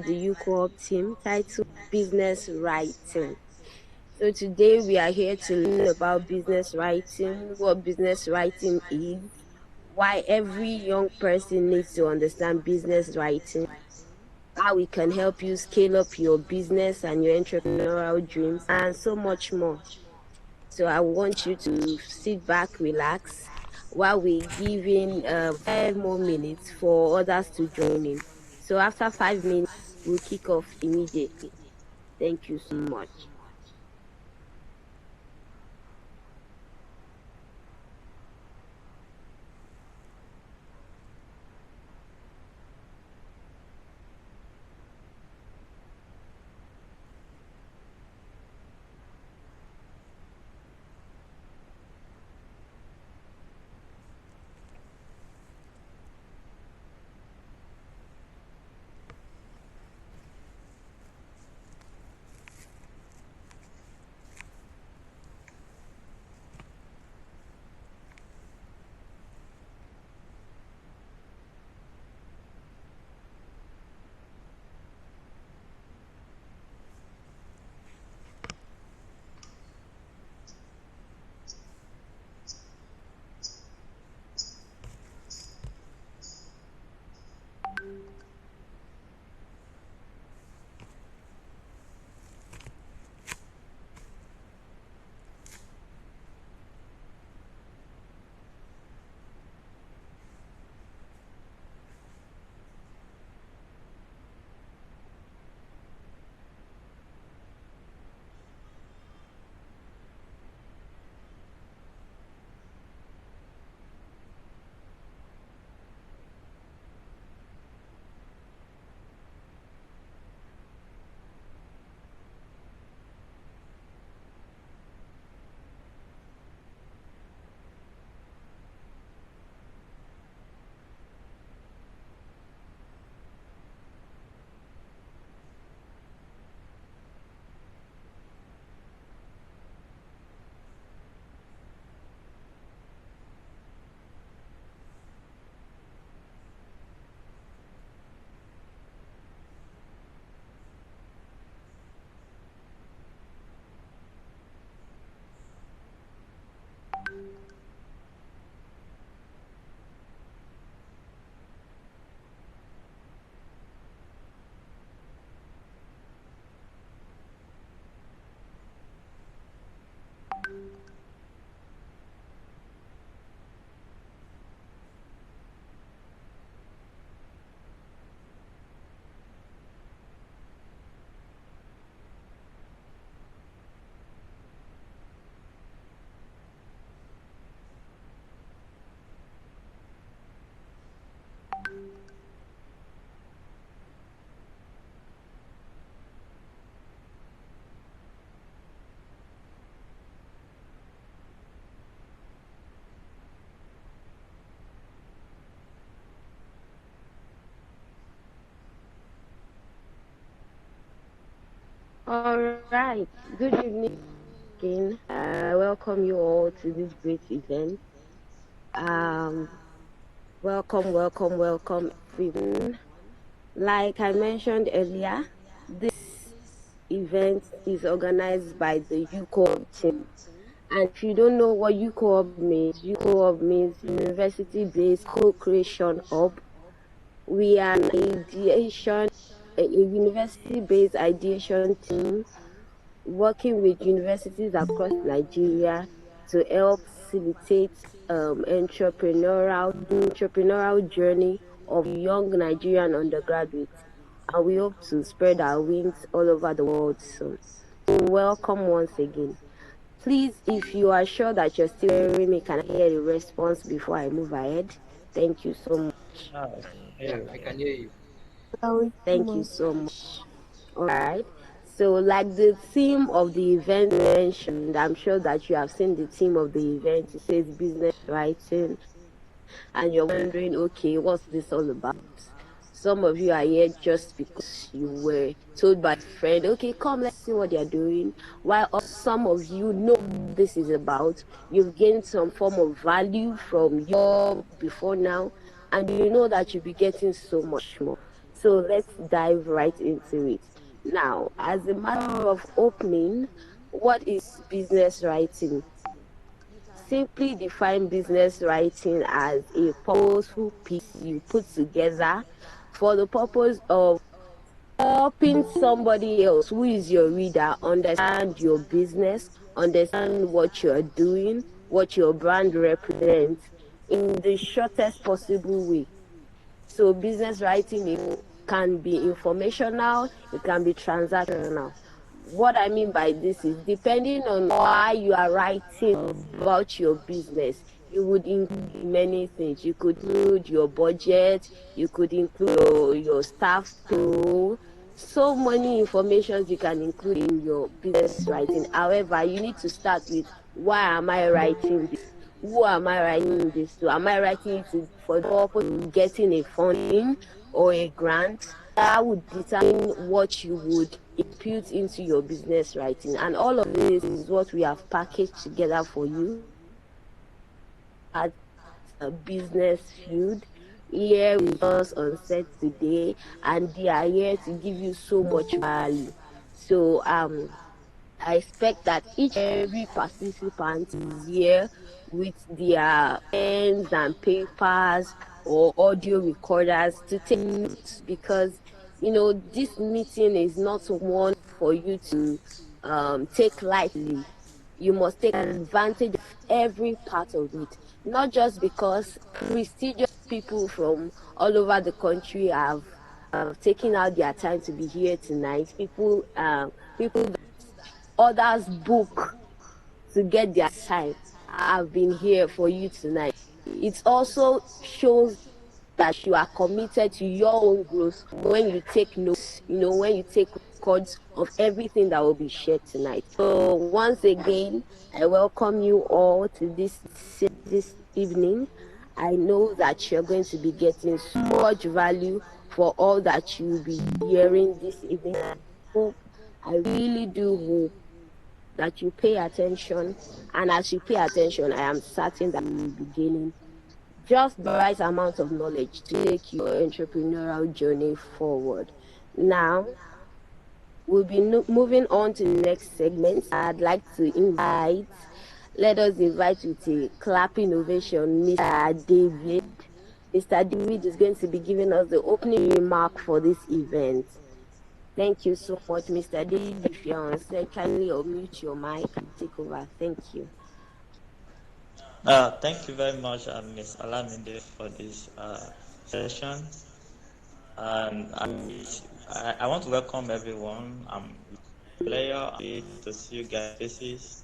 the U-Cohub team titled Business Writing. So today we are here to learn about business writing, what business writing is, why every young person needs to understand business writing, how we can help you scale up your business and your entrepreneurial dreams, and so much more. So I want you to sit back, relax, while we give in 5 more minutes for others to join in. So after 5 minutes, we'll kick off immediately. Thank you so much. All right. Good evening again. Welcome you all to this great event. Um, welcome, everyone. Like I mentioned earlier, this event is organized by the U-Cohub team. And if you don't know what U-Cohub means University-Based Co-Creation Hub. We are an ideation, a university-based ideation team working with universities across Nigeria to help facilitate entrepreneurial journey of young Nigerian undergraduates, and we hope to spread our wings all over the world soon. So welcome once again. Please, if you are sure that you're still hearing me, can I hear a response before I move ahead? Thank you so much. Yeah, I can hear you. Thank you so much. All right. So, like the theme of the event mentioned, I'm sure that you have seen the theme of the event. It says business writing, and you're wondering, okay, what's this all about? Some of you are here just because you were told by a friend, okay, come, let's see what they're doing. While some of you know what this is about, you've gained some form of value from your before now, and you know that you'll be getting so much more. So let's dive right into it. Now, as a matter of opening, what is business writing? You can simply define business writing as a purposeful piece you put together for the purpose of helping somebody else who is your reader understand your business, understand what you're doing, what your brand represents in the shortest possible way. So business writing can be informational, it can be transactional. What I mean by this is depending on why you are writing about your business, you would include many things. You could include your budget, you could include your staff payroll, so many informations you can include in your business writing. However, you need to start with why am I writing this? Who am I writing this to? Am I writing it for the purpose of getting a funding or a grant? That would determine what you would input into your business writing. And all of this is what we have packaged together for you at business field here with us on set today, and they are here to give you so much value. So I expect that each and every participant is here with their pens and papers or audio recorders to take notes, because this meeting is not one for you to take lightly. You must take advantage of every part of it, not just because prestigious people from all over the country have taken out their time to be here tonight. People others book to get their time. I've been here for you tonight. It also shows that you are committed to your own growth when you take notes, when you take records of everything that will be shared tonight. So once again, I welcome you all to this evening. I know that you're going to be getting so much value for all that you'll be hearing this evening. I really do hope that you pay attention, and as you pay attention, I am certain that you will be gaining just the right amount of knowledge to take your entrepreneurial journey forward. Now, we'll be moving on to the next segment. I'd like to let us invite with a clapping ovation, Mr. David. Mr. David is going to be giving us the opening remark for this event. Thank you so much, Mr. David. If you're on set, kindly unmute your mic and take over. Thank you. Thank you very much, Ms. Alaminde, for this session. And I want to welcome everyone. I'm player. To see you guys' faces.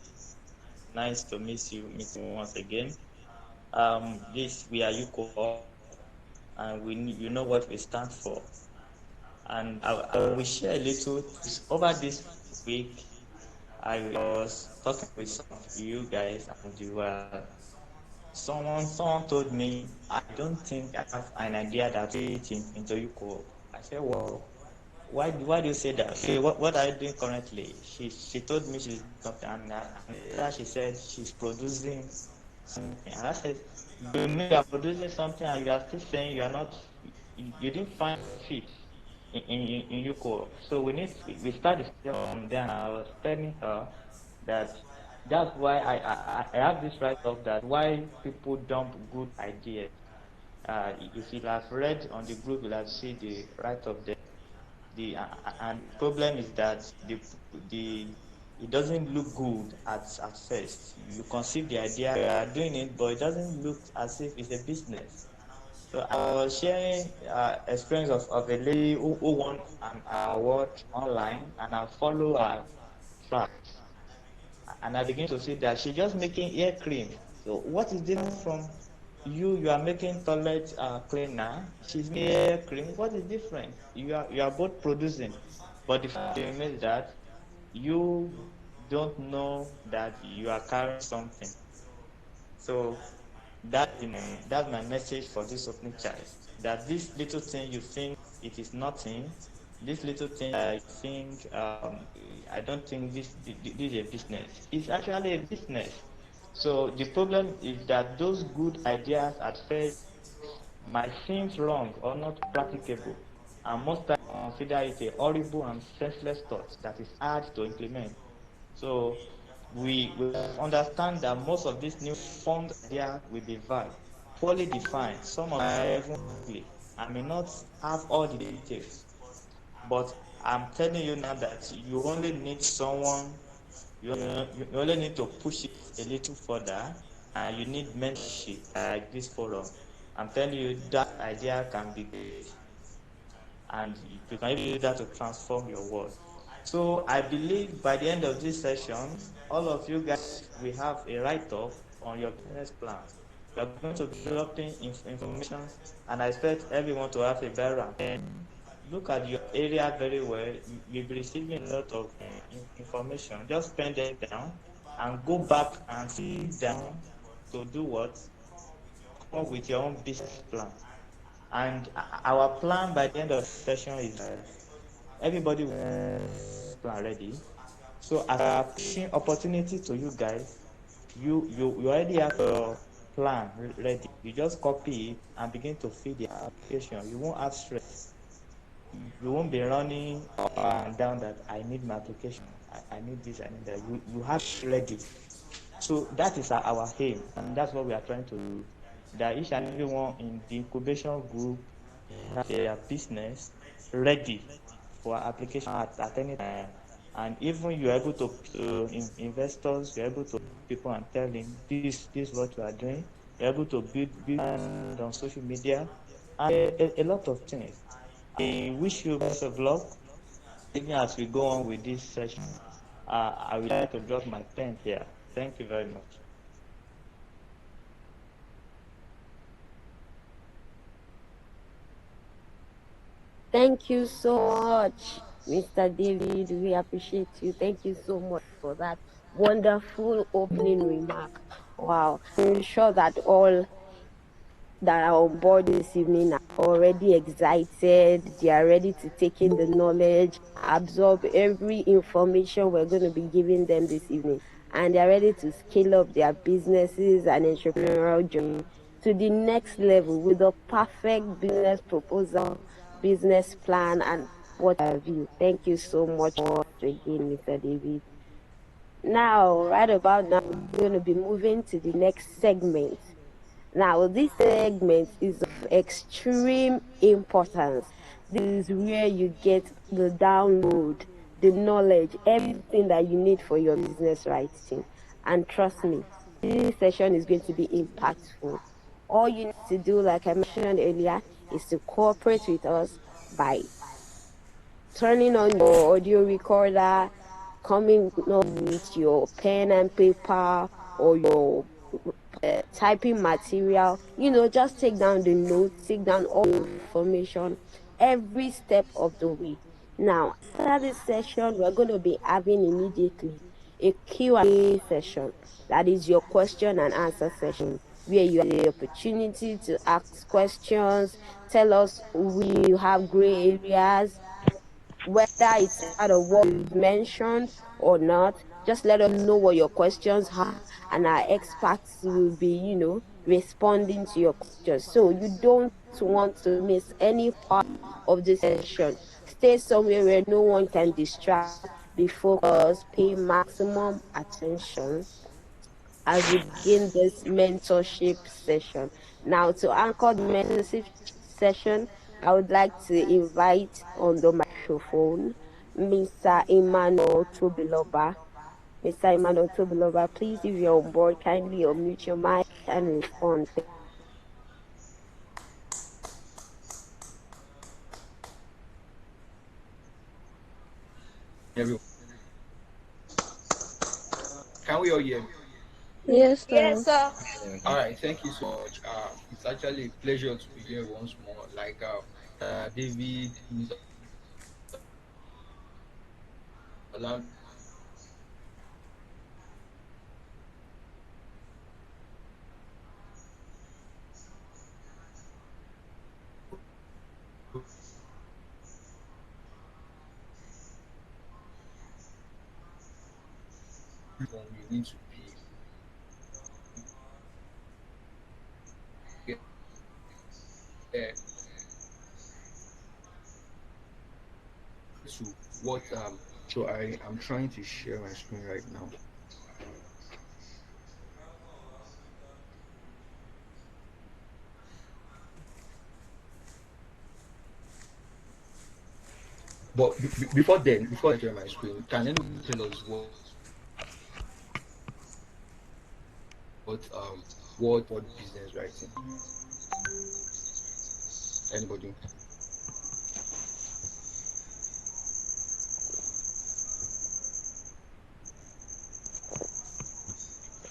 Nice to meet you once again. We are U-Cohub, and you know what we stand for. And I will share a little. Over this week, I was talking with some of you guys, and you were. Someone told me, I don't think I have an idea that fit into U-Cohub. I said, well, why do you say that? Okay, what are you doing currently? She told me she's doing something, and she said she's producing something. And I said, you mean you are producing something and you are still saying you didn't find fit in U-Cohub. So we started from there, and I was telling her that that's why I have this write-up that why people dump good ideas. If you have read on the group, you'll have seen the write-up there. And the problem is that the it doesn't look good at first. You conceive the idea, you are doing it, but it doesn't look as if it's a business. So I was sharing experience of a lady who won an award online, and I follow her track, and I begin to see that she's just making hair cream. So what is different from you? You are making toilet cleaner. She's making hair cream. What is different? You are both producing, but the fact remains that you don't know that you are carrying something. So that's my message for this opening child. That this little thing you think it is nothing, this little thing I think I don't think this is a business. It's actually a business. So the problem is that those good ideas at first might seem wrong or not practicable. and most times consider it a horrible and senseless thought that is hard to implement. So we understand that most of these new fund idea will be vague, poorly defined. Some of them even ugly. I may not have all the details, but I'm telling you now that you only need someone. You only need to push it a little further, and you need mentorship like this forum. I'm telling you that idea can be great, and you can even use that to transform your world. So I believe by the end of this session, all of you guys will have a write-up on your business plan. We are going to be developing information, and I expect everyone to have a better pen. Look at your area very well. You'll be receiving a lot of information. Just pen them down and go back and sit down to do what? Come up with your own business plan. And our plan by the end of the session is that everybody will have plan ready. So as I am pushing opportunity to you guys, you already have your plan ready. You just copy it and begin to fill the application. You won't have stress. You won't be running up and down that I need my application. I need this, I need that. You have it ready. So that is our aim, and that's what we are trying to do. That each and everyone in the incubation group have their business ready for application at any time. And even you're able to investors, you're able to people and tell them this is what you are doing. You're able to build on social media and a lot of things. I wish you best of luck even as we go on with this session. I would like to drop my pen here. Thank you very much. Thank you so much, Mr. David. We appreciate you. Thank you so much for that wonderful opening remark. Wow. I'm sure that all that are on board this evening are already excited. They are ready to take in the knowledge, absorb every information we're going to be giving them this evening. And they're ready to scale up their businesses and entrepreneurial journey to the next level with a perfect business proposal, business plan, and what have you. Thank you so much once again, Mr. David. Now, right about now, we're going to be moving to the next segment. Now, this segment is of extreme importance. This is where you get the download, the knowledge, everything that you need for your business writing. And trust me, this session is going to be impactful. All you need to do, like I mentioned earlier, is to cooperate with us by turning on your audio recorder, coming up with your pen and paper or your typing material, just take down the notes, take down all the information every step of the way. Now, after this session, we're going to be having immediately a Q&A session. That is your question and answer session where you have the opportunity to ask questions, tell us where you have gray areas, whether it's part of what we've mentioned or not. Just let us know what your questions are, and our experts will be, responding to your questions. So you don't want to miss any part of the session. Stay somewhere where no one can distract. Be focused, pay maximum attention as we begin this mentorship session. Now, to anchor the mentorship session, I would like to invite on the microphone Mr. Emmanuel Tobiloba. Mr. Emmanuel Tobiloba, please, if you're on board, kindly unmute your mic and respond. Everyone. Can we all hear me? Yes, Yes, sir. sir. All right, thank you so much. It's actually a pleasure to be here once more. Like David, Mr. Alam, you need to be yeah, to what so I am trying to share my screen right now. But before I share my screen, can anyone tell us what business writing? Anybody?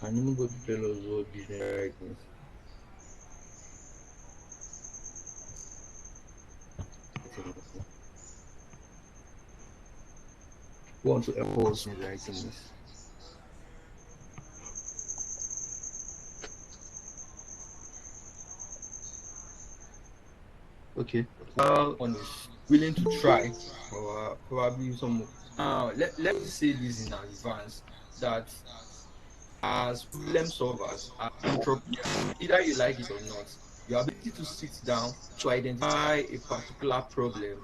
Can anybody tell us what business writing is? Who want to help us in writing is? Okay. Well, one is willing to try, or probably some. Let me say this in advance that as problem solvers, as entrepreneurs, either you like it or not, your ability to sit down to identify a particular problem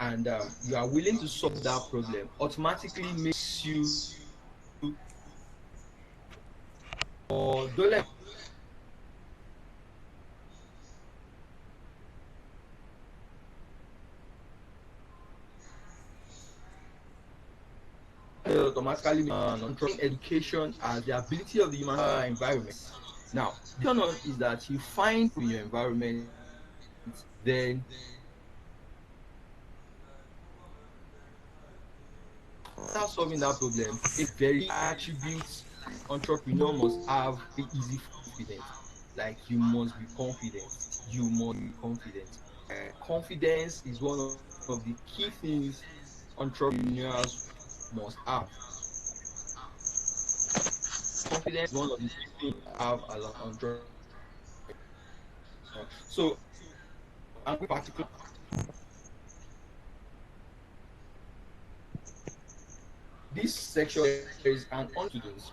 and you are willing to solve that problem automatically makes you or don't let automatically make education as the ability of the human environment. Now, the turn on is that you find in your environment, then after solving that problem, a very attributes entrepreneur must have a easy confidence. Like you must be confident. You must be confident. Confidence is one of the key things entrepreneurs must have. Confidence is one of the key things you have as an entrepreneur. So I'm going particular. This section is an on students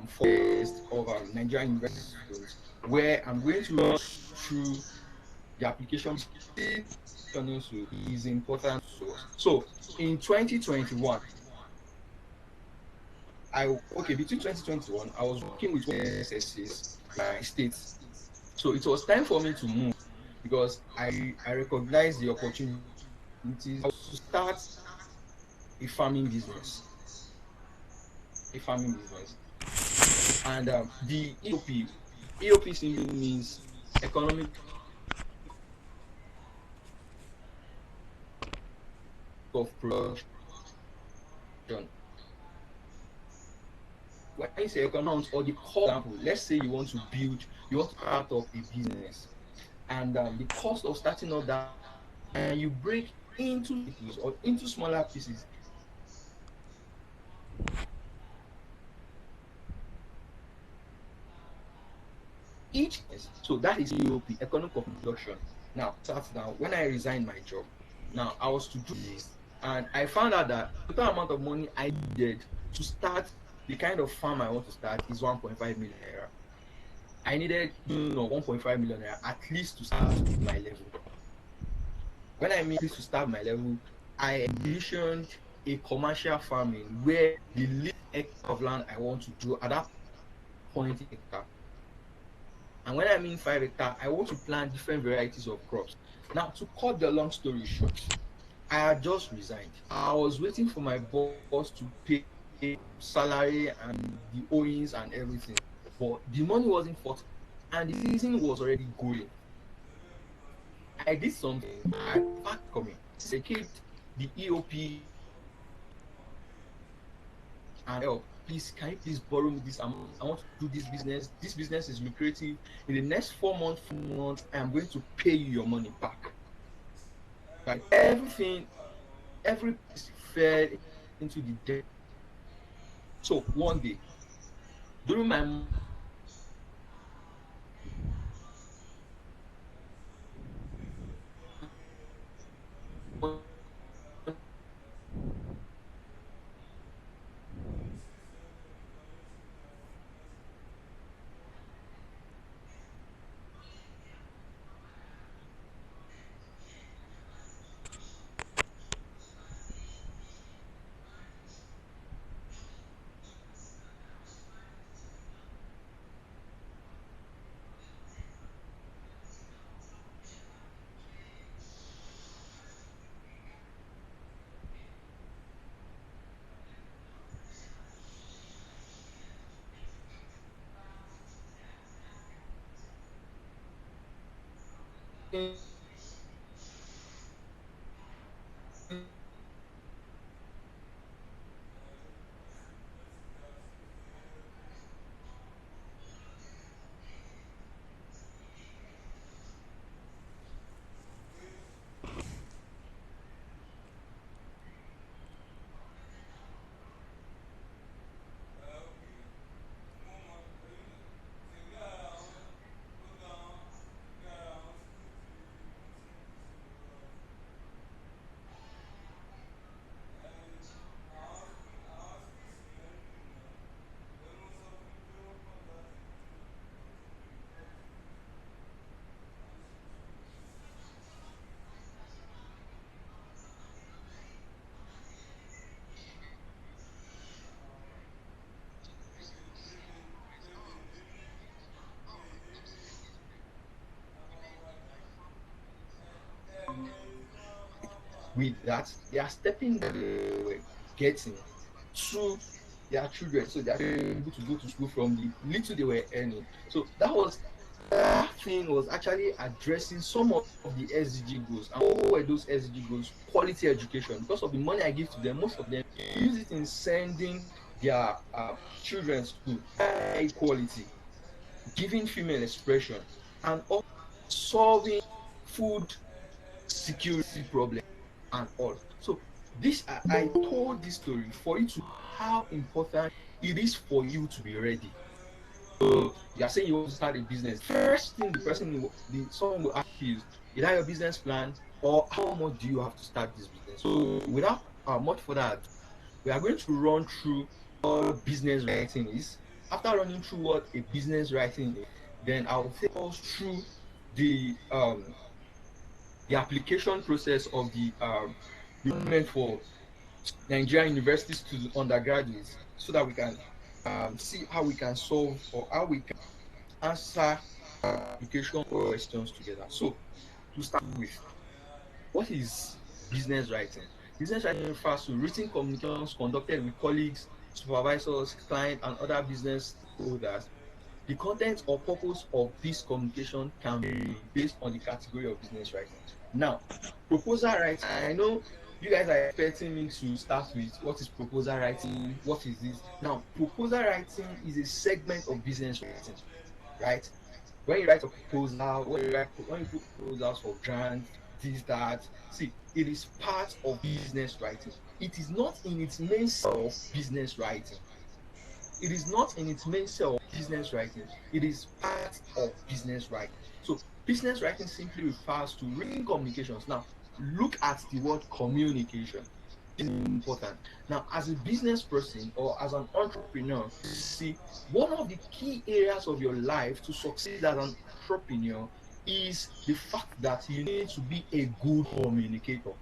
for of Nigerian university students where I'm going to rush through the application also is important to us. So in 2021, between 2021, I was working with one SSCs in my state. So it was time for me to move because I recognized the opportunities to start a farming business. A farming business. And the EOP simply means economic of production. When you say economics or the core example, let's say you want to start up a business, and the cost of starting up that, and you break into pieces or into smaller pieces. Each so that is EOP, economic of production. Now, start down when I resigned my job. Now I was to do this, and I found out that the total amount of money I needed to start the kind of farm I want to start is 1.5 million naira. I needed 1.5 million naira at least to start my level. When I mean this to start my level, I envisioned a commercial farming where the least hectare of land I want to do at that point in hectare. And when I mean 5 hectare, I want to plant different varieties of crops. Now, to cut the long story short, I had just resigned. I was waiting for my boss to pay salary and the owings and everything, but the money wasn't forthcoming, and the season was already going. I did something. I packed coming. Secured the EOP and help. Please, can you please borrow me this amount? I want to do this business. This business is lucrative. In the next 4 months, I am going to pay you your money back. Right? Every piece fell into the debt. So one day, during my with that, they are stepping they were getting to their children, so they are able to go to school from the little they were earning. So that thing was actually addressing some of the SDG goals. And what were those SDG goals? Quality education. Because of the money I give to them, most of them use it in sending their children to high quality, giving female expression, and also solving food security problem and all. So this I told this story for you to how important it is for you to be ready. So you are saying you want to start a business. First thing someone will ask you is that your business plan, or how much do you have to start this business? So without much further ado, we are going to run through what business writing is. After running through what a business writing is, then I'll take us through the um the application process of the movement for Nigerian university students, undergraduates, so that we can see how we can solve or how we can answer application questions together. So to start with, what is business writing? Business writing refers to written communications conducted with colleagues, supervisors, clients, and other business stakeholders. The content or purpose of this communication can be based on the category of business writing. Now, proposal writing, I know you guys are expecting me to start with what is proposal writing, what is this? Now, proposal writing is a segment of business writing, right? When you write a proposal, when you put proposals for grants, this, that, see, it is part of business writing. It is not in its main self business writing. It is not in its main self business writing. It is part of business writing. So business writing simply refers to written communications. Now look at the word communication. It's important. Now, as a business person or as an entrepreneur, see, one of the key areas of your life to succeed as an entrepreneur is the fact that you need to be a good communicator.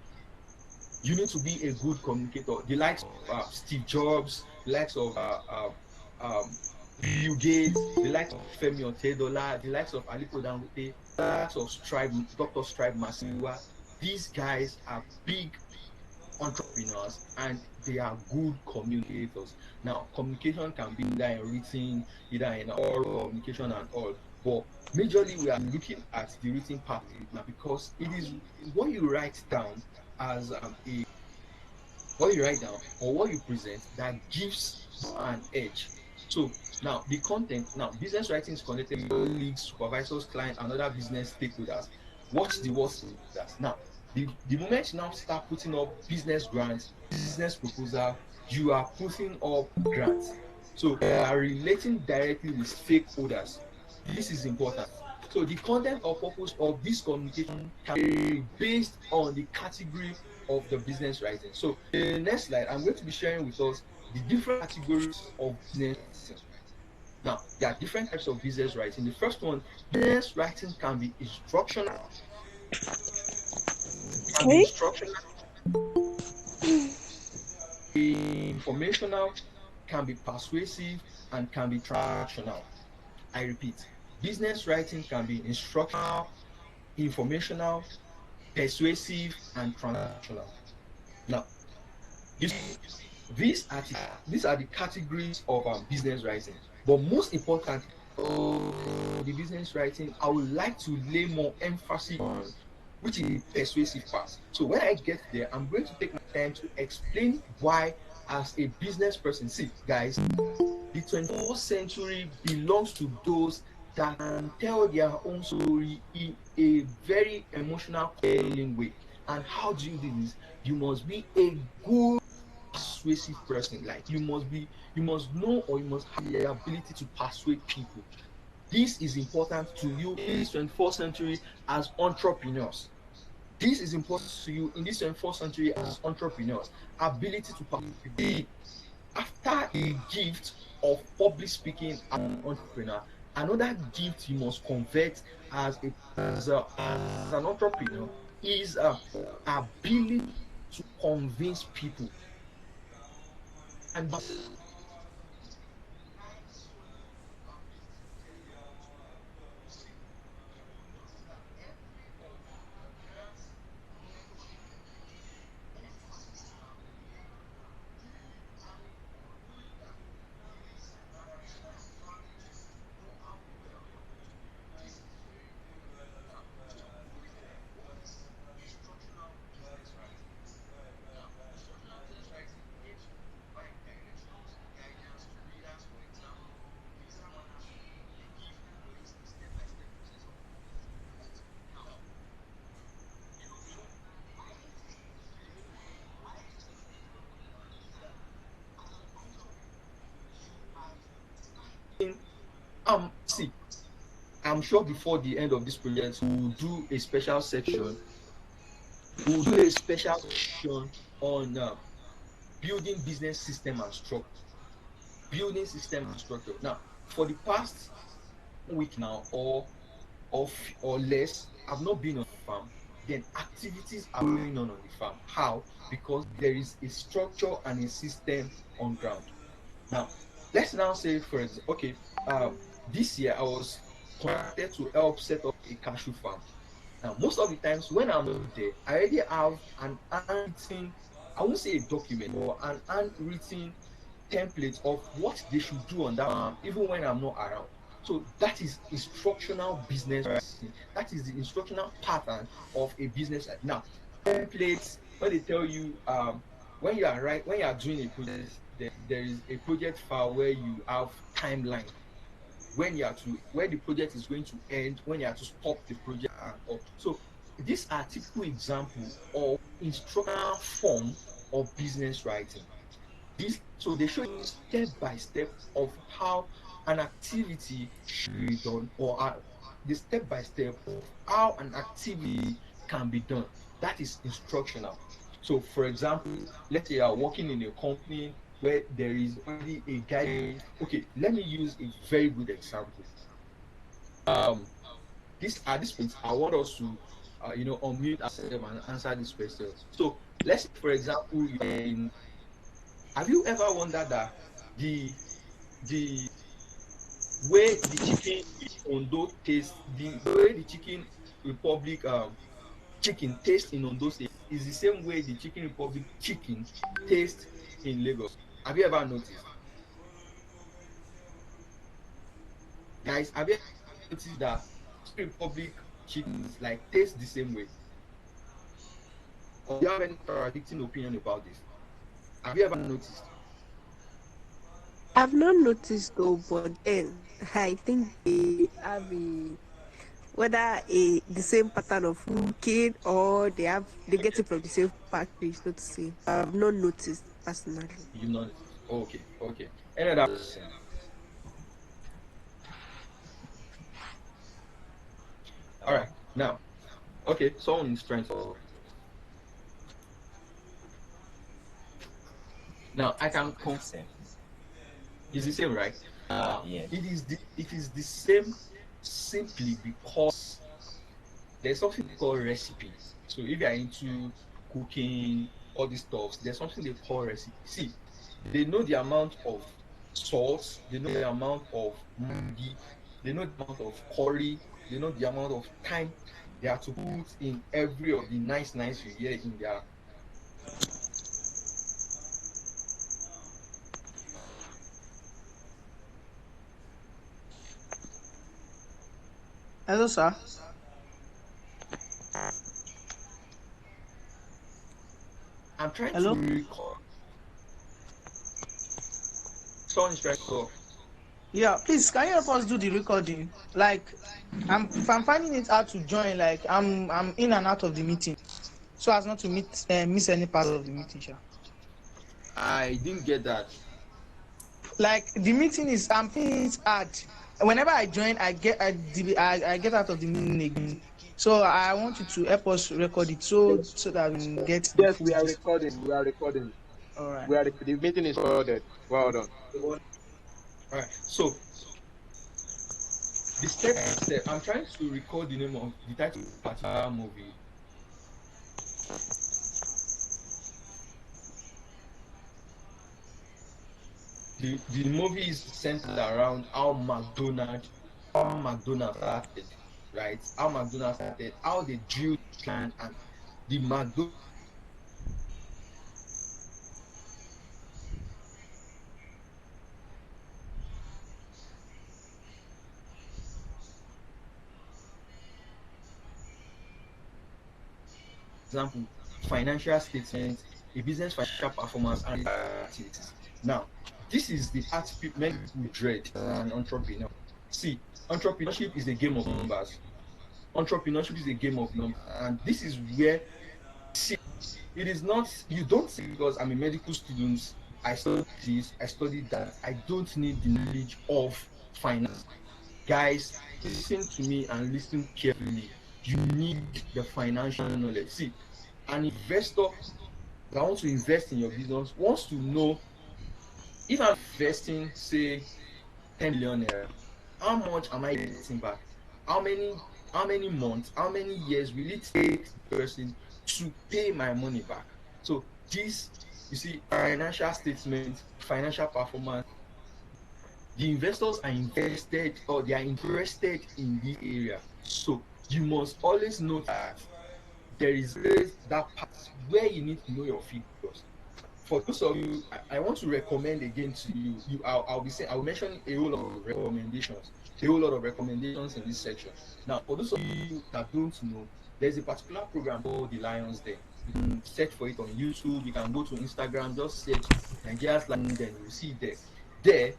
You need to be a good communicator. The likes of Steve Jobs, the likes of Bill Gates, the likes of Femi Otedola, the likes of Aliko Dangote, the likes of Dr. Strive Masiwa. These guys are big entrepreneurs and they are good communicators. Now, communication can be either in written, either in oral communication and all. But majorly, we are looking at the written part of it now because it is what you write down as a what you write down or what you present that gives you an edge. So now the content, now business writing is connected with colleagues, supervisors, clients, and other business stakeholders. Watch the word stakeholders. Now, the moment you now start putting up business grants, business proposal, you are putting up grants. So you are relating directly with stakeholders. This is important. So the content or purpose of this communication can be based on the category of the business writing. So in the next slide, I'm going to be sharing with us the different categories of business writing. Now, there are different types of business writing. The first one, business writing can be instructional, can be Okay. instructional, informational, can be persuasive, and can be transactional. I repeat, business writing can be instructional, informational, persuasive, and transactional. Now, you see, these are the categories of business writing. But most importantly, of the business writing, I would like to lay more emphasis on which is the persuasive part. So when I get there, I'm going to take my time to explain why, as a business person, see, guys, the 21st century belongs to those that can tell their own story in a very emotional, compelling way. And how do you do this? You must be a good persuasive person. Like you must know, or you must have the ability to persuade people. This is important to you in this 21st century as entrepreneurs. This is important to you in this 21st century as entrepreneurs. Ability to persuade people. After a gift of public speaking as an entrepreneur, another gift you must convert as an entrepreneur is ability to convince people. And see, I'm sure before the end of this project, we'll do a special section. We'll do a special section on building business system and structure. Building system and structure. Now, for the past week now, or less, I've not been on the farm. Then activities are going on the farm. How? Because there is a structure and a system on ground. Now, let's now say, for example, okay, this year I was contracted to help set up a cashew farm. Now, most of the times when I'm not there, I already have an handwritten, I won't say a document, or an handwritten template of what they should do on that farm, even when I'm not around. So that is instructional business writing. That is the instructional pattern of a business. Now, templates, when they tell you when you are doing a project, there is a project file where you have timeline, when you are to where the project is going to end, when you have to stop the project and all. So these are typical example of instructional form of business writing. This so they show you step by step of how an activity should be done, or the step by step of how an activity can be done. That is instructional. So, for example, let's say you are working in a company where there is already a guide. Okay, let me use a very good example. Um, this at this point, I want us to, unmute ourselves and answer this question. So, let's say, for example, you are in. Have you ever wondered that the the way the chicken in Ondo tastes, the way the chicken republic chicken tastes in Ondo State is the same way the chicken republic chicken tastes in Lagos? Have you ever noticed? Guys, have you ever noticed that chicken republic chickens like taste the same way? Or do you have any contradicting opinion about this? Have you ever noticed? I've not noticed though, but then I think they have a whether the same pattern of cooking, or they get it from the same factory, so to say. I've not noticed personally. You've not noticed. Okay, okay. Any other person? All right. Now, okay, someone is trying to. Now I can confirm Same. it's the same, right? Now Yes. it is the same simply because there's something called recipe. So if you are into cooking, all these stuffs, there's something they call recipe. See, they know the amount of salt, they know the amount of maggi, they know the amount of curry, they know the amount of time they have to put in every of the nice you hear in their. Hello, sir. I'm trying to Hello. recall. Someone is trying to talk. Yeah, please, can you help us do the recording? Like, if I'm finding it hard to join, like, I'm in and out of the meeting, so as not to miss any part of the meeting, sure. I didn't get that. Like the meeting is, I'm finding it hard. Whenever I join, I get out of the meeting again. So I want you to help us record it so that we can get the Yes, full we are gist. recording. We are recording. All right. The meeting is recorded. Well done. All right. So the step, I'm trying to recall the name of the title of the particular movie. The movie is centered around how McDonald started, right? How McDonald started, how they drilled the plan, and the McDonald example, financial statements, a business financial performance, and activities. Now, this is the part many people dread as an entrepreneur. See, entrepreneurship is a game of numbers. Entrepreneurship is a game of numbers, and this is where, see, it is not, you don't say because I'm a medical student, I study this, I study that, I don't need the knowledge of finance. Guys, listen to me and listen carefully. You need the financial knowledge. See, an investor that wants to invest in your business wants to know, if I'm investing, say, 10 million naira, how much am I getting back? How many months, how many years will it take the person to pay my money back? So this, you see, financial statement, financial performance, the investors are invested, or they are interested in this area. So you must always know that there is always that part where you need to know your figures. For those of you, I want to recommend again to you. I'll be saying, I'll mention a whole lot of recommendations, in this section. Now, for those of you that don't know, there's a particular program called the Lions Den. You can search for it on YouTube. You can go to Instagram, just search Nigeria's Lions Den. You will see it there. There,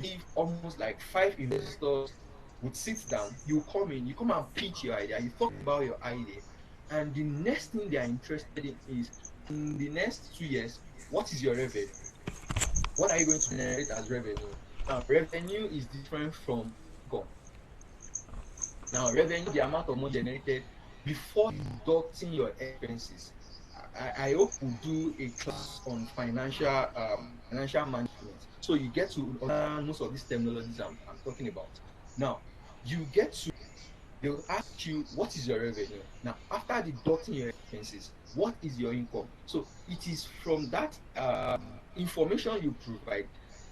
if almost like 5 investors would sit down, you come in, you come and pitch your idea, you talk about your idea, and the next thing they are interested in is, in the next 2 years, what is your revenue? What are you going to generate as revenue? Now, revenue is different from income. Now, revenue, the amount of money generated before deducting your expenses. I hope we'll do a class on financial management, so you get to understand most of these terminologies I'm talking about. Now, you get to, they'll ask you, what is your revenue? Now, after deducting your expenses, what is your income? So it is from that information you provide,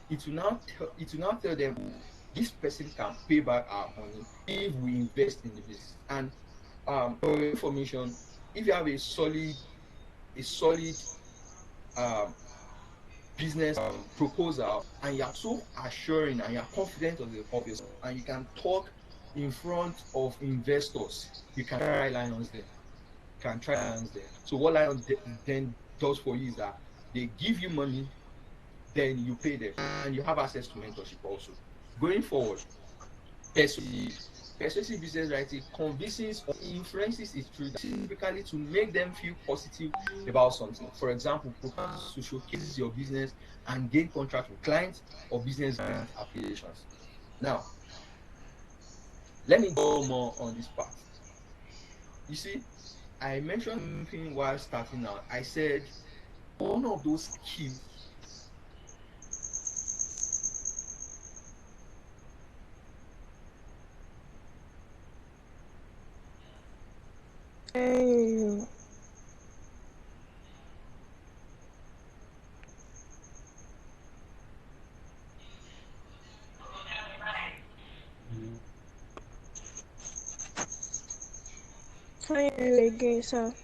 it will now tell them, this person can pay back our money if we invest in the business. And for your information, if you have a solid um, business proposal, and you're so assuring and you're confident of yourself, and you can talk in front of investors, you can try Lions Den. So what Lions Den does for you is that they give you money, then you pay them, and you have access to mentorship also. Going forward, persuasive. Persuasive business writing convinces or influences its readers, typically to make them feel positive about something. For example, proposals to showcase your business and gain contract with clients or business grant applications. Now, let me go more on this part. You see, I mentioned something while starting out. I said one of those skills. Hey, can you hear me again, sir?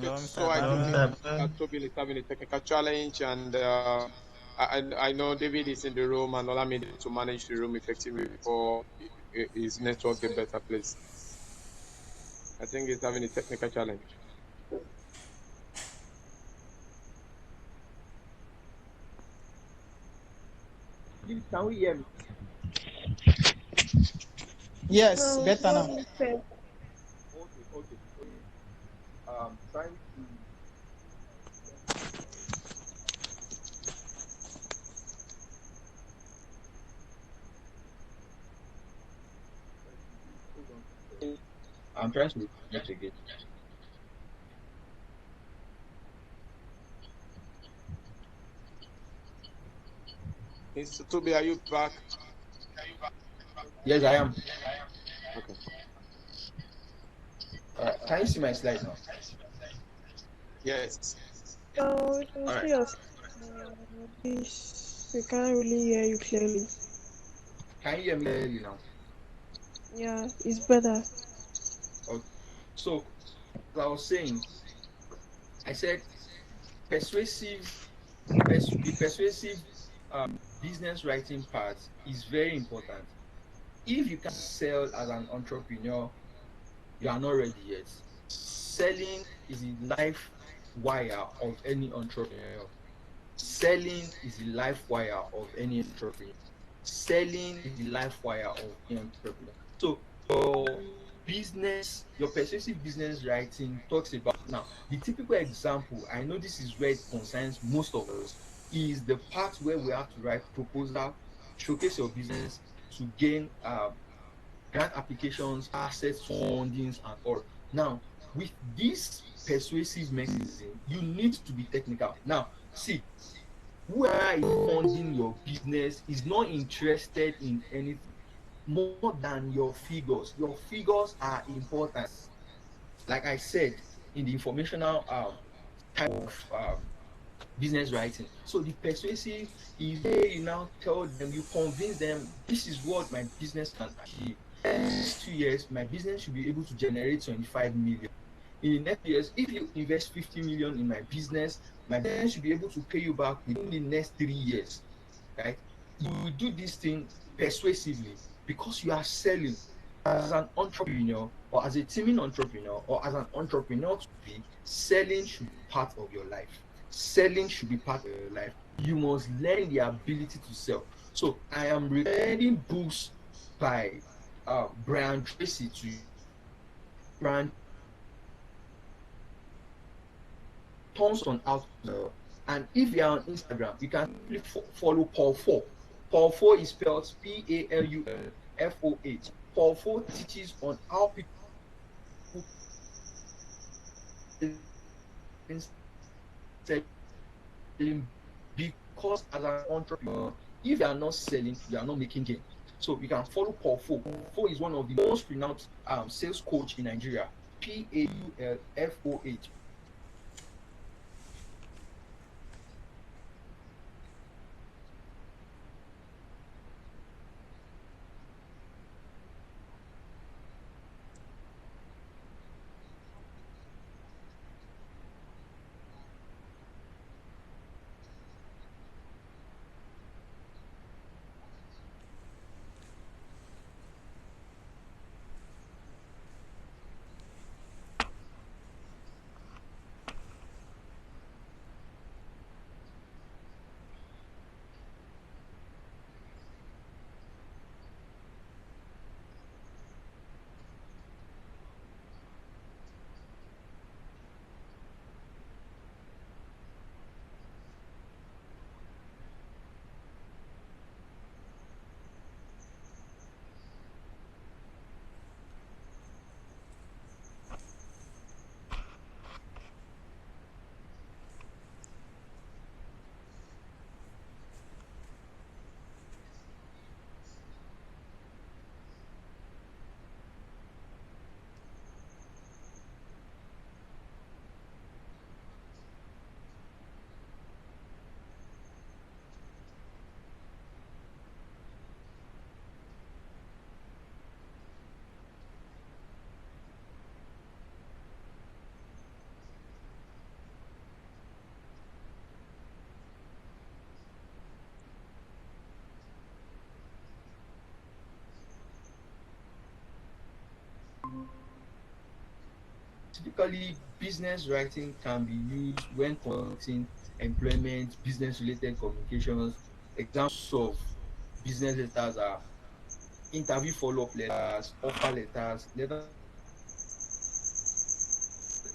Okay, Hello, so Mr. I do think Bernard. that Tobin is having a technical challenge, and I know David is in the room, and Olamide to manage the room effectively before his network get better, please. I think he's having a technical challenge. Please, can we hear me? Yes, No, better what now. you said. Okay, okay, okay. Trying to. Hold on. I'm trying to reconnect again. Mr. Toby, are you back? Yes, I am. Okay. Can you see my slide now? Yes. We can All see right. us. This we can't really hear you clearly. Can you hear me clearly now? Yeah, it's better. Okay. So, as I was saying, I said persuasive, the persuasive business writing part is very important. If you can sell as an entrepreneur, you are not ready yet. Selling is the life wire of any entrepreneur. Selling is the life wire of any entrepreneur. Selling is the life wire of any entrepreneur. So your business, your persuasive business writing talks about now the typical example. I know this is where it concerns most of us, is the part where we have to write proposal, showcase your business to gain grant applications, assets, fundings, and all. Now, with this persuasive mechanism, you need to be technical. Now, see, whoever is funding your business is not interested in anything more than your figures. Your figures are important. Like I said in the informational type of business writing. So the persuasive is where you now tell them, you convince them, this is what my business can achieve. In the next 2 years, my business should be able to generate 25 million. In the next years, if you invest 50 million in my business should be able to pay you back within the next 3 years. Right? You will do this thing persuasively because you are selling. As an entrepreneur or as a teaming entrepreneur or as an entrepreneur to be, selling should be part of your life. Selling should be part of your life. You must learn the ability to sell. So I am recommending books by Brian Tracy to you. Brian tons on how to sell. And if you are on Instagram, you can simply follow Paul Four. Paul Four is spelled Paulfoh. Paul Four teaches on how people selling, because as an entrepreneur, if you are not selling, you are not making gain. So you can follow Paul Foh. Foh is one of the most renowned sales coach in Nigeria. Paulfoh. typically business writing can be used when conducting employment, business related communications. Examples of business letters are interview follow-up letters, offer letters, letters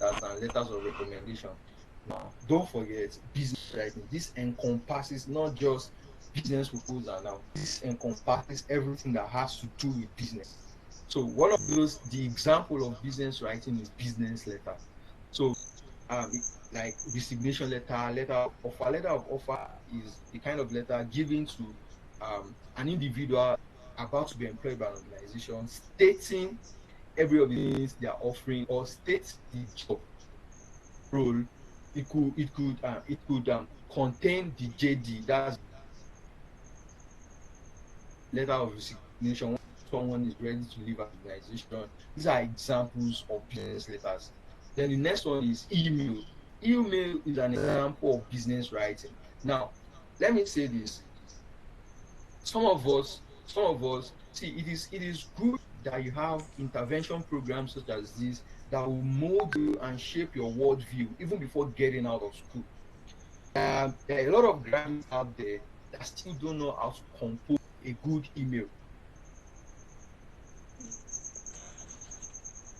of letters, and letters of recommendation. Now, don't forget business writing. This encompasses not just business proposal. Now, this encompasses everything that has to do with business. So, one of those, the example of business writing is business letters. So, like resignation letter, letter of offer. Letter of offer is the kind of letter given to an individual about to be employed by an organization, stating every of the things they are offering or state the job role. It could contain the JD, that's letter of resignation when someone is ready to leave an organization. These are examples of business letters. Then the next one is email. Email is an example of business writing. Now, let me say this. Some of us see it is good that you have intervention programs such as this that will mold you and shape your worldview even before getting out of school. There are a lot of graduates out there that still don't know how to compose a good email.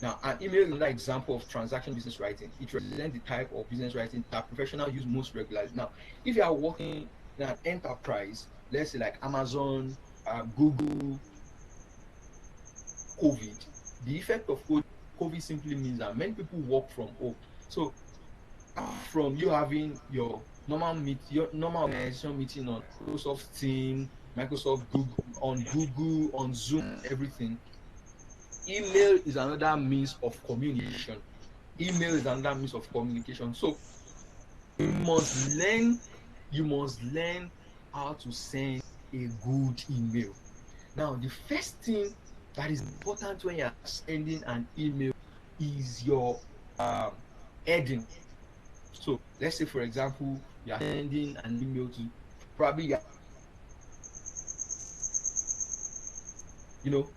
Now, an email is another example of transaction business writing. It represents the type of business writing that professionals use most regularly. Now, if you are working in an enterprise, let's say like Amazon, Google, COVID, the effect of COVID simply means that many people work from home. So, from you having your normal organization meeting on Microsoft Team, Microsoft Google, on Zoom, everything, email is another means of communication. Email is another means of communication. So you must learn, you must learn how to send a good email. Now, the first thing that is important when you're sending an email is your heading. So let's say, for example, you are sending an email to probably you will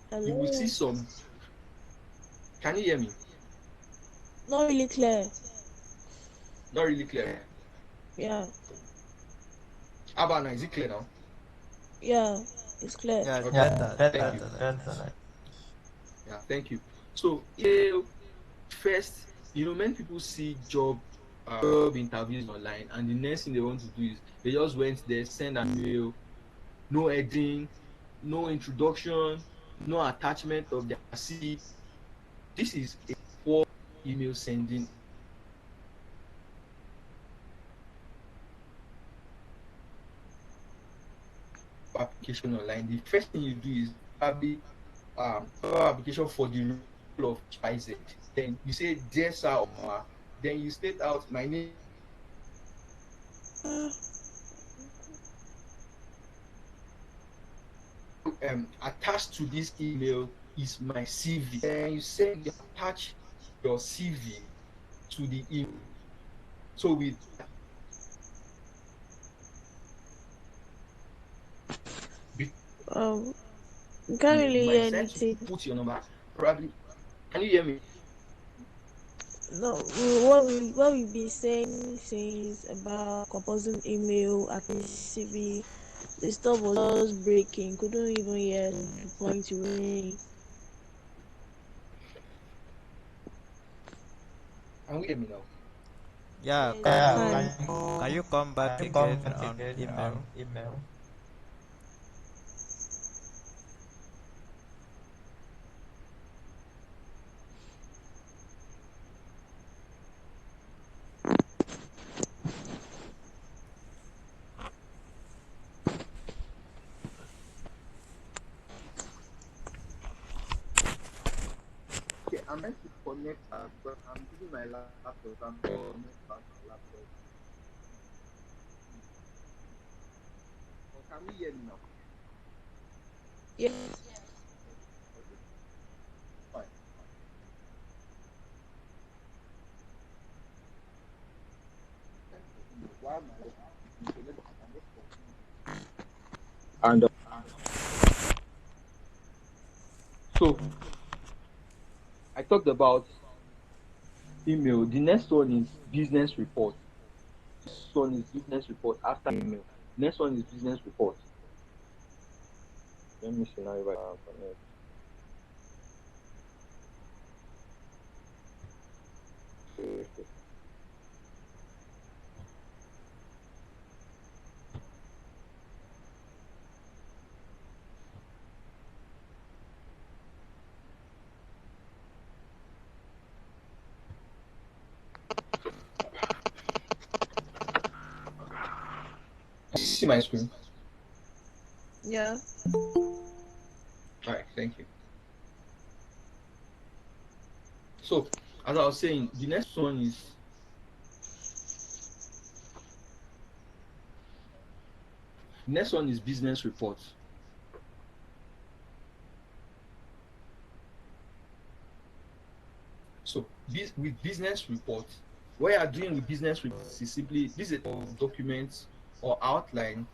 see Hello. some. Can you hear me? Not really clear. Not really clear. Yeah. How about now? Is it clear now? Yeah. It's clear. Yeah, it's Okay. better. It's Thank you. better like this. Yeah, thank you. So email first, many people see job interviews online, and the next thing they want to do is they just went there, send an email, no heading, no introduction, no attachment of their CV. This is a poor email sending application online. The first thing you do is probably application for the role of XYZ. Then you say dear sir or ma. Then you state out my name. Attached to this email is my CV. Then you attach your CV to the email. So with Um, you can't email, really you might hear decide to anything. put your number. Probably, can you hear me? No, what we've been saying since about composing email at the CV, the stuff was just breaking. Couldn't even hear the point you were saying. Can you hear me now? Yeah, Yes, can you you can. can you come back again on email? Okay, I'm trying to connect because I'm using my laptop. I'm trying to connect my laptop. Or can you hear me now? Yes. Okay, fine. Why am I internet? I'm just confused. And so I talked about email. The next one is business report. Next one is business report after email. Next one is business report. Let me see now if I can connect. See my screen. Yeah. All right, thank you. So, as I was saying, the next one is business report. So, with business report, what you are doing with business reports is simply this is a document or outline.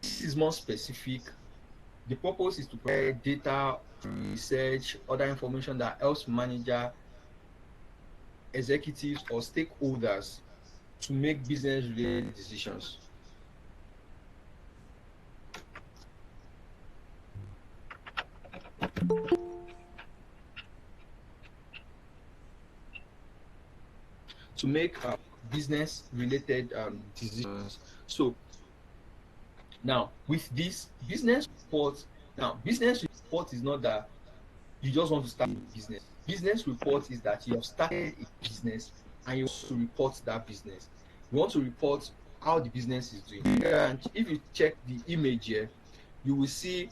This is more specific. The purpose is to provide data, research, other information that helps manager, executives, or stakeholders to make business related decisions. To make business related decisions. So now with this business report, now business report is not that you just want to start a business. Business report is that you have started a business and you want to report that business. You want to report how the business is doing. And if you check the image here, you will see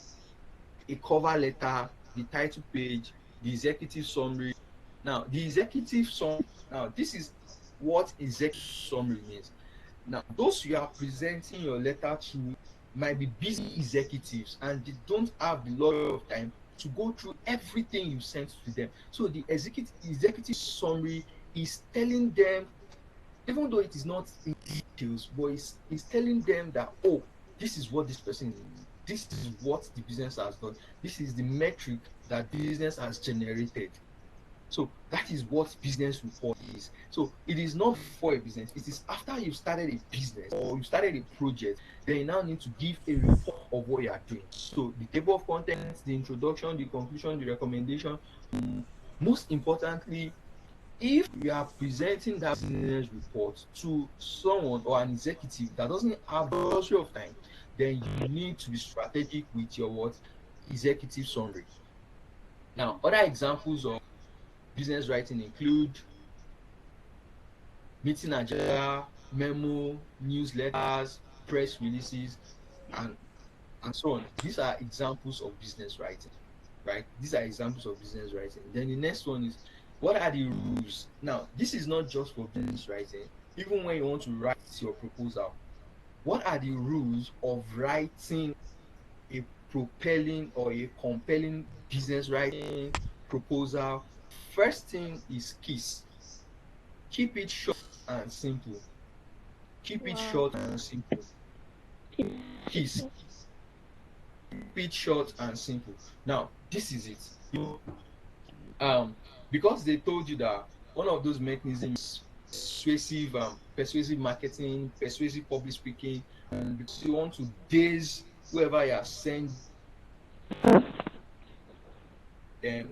a cover letter, the title page, the executive summary. Now, the executive summary, now this is what executive summary means. Now, those you are presenting your letter to might be busy executives and they don't have the lot of time to go through everything you sent to them. So the executive summary is telling them, even though it is not in details, but it's telling them that, oh, this is what this person is, this is what the business has done, this is the metric that the business has generated. So that is what business report is. So it is not for a business. It is after you've started a business or you started a project, then you now need to give a report of what you are doing. So the table of contents, the introduction, the conclusion, the recommendation. Most importantly, if you are presenting that business report to someone or an executive that doesn't have the luxury of time, then you need to be strategic with your what executive summary. Now, other examples of business writing include meeting agenda, memo, newsletters, press releases, and so on. These are examples of business writing, right? These are examples of business writing. Then the next one is, what are the rules? Now, this is not just for business writing. Even when you want to write your proposal, what are the rules of writing a propelling or a compelling business writing proposal? First thing is KISS. Keep it short and simple. Keep it Wow. short and simple. KISS. Keep it short and simple. Now, this is it. Um, because they told you that one of those mechanisms persuasive marketing, persuasive public speaking, and because you want to daze whoever you are sending.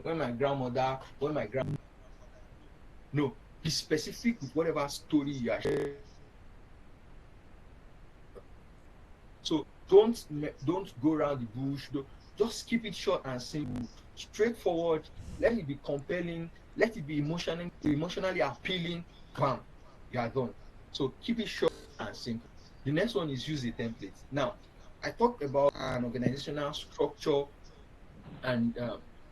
When my grandmother, when my grand, no, be specific with whatever story you are sharing. So don't go around the bush. Just keep it short and simple, straightforward. Let it be compelling. Let it be emotionally appealing. Bam, you are done. So keep it short and simple. The next one is use a template. Now, I talked about an organizational structure and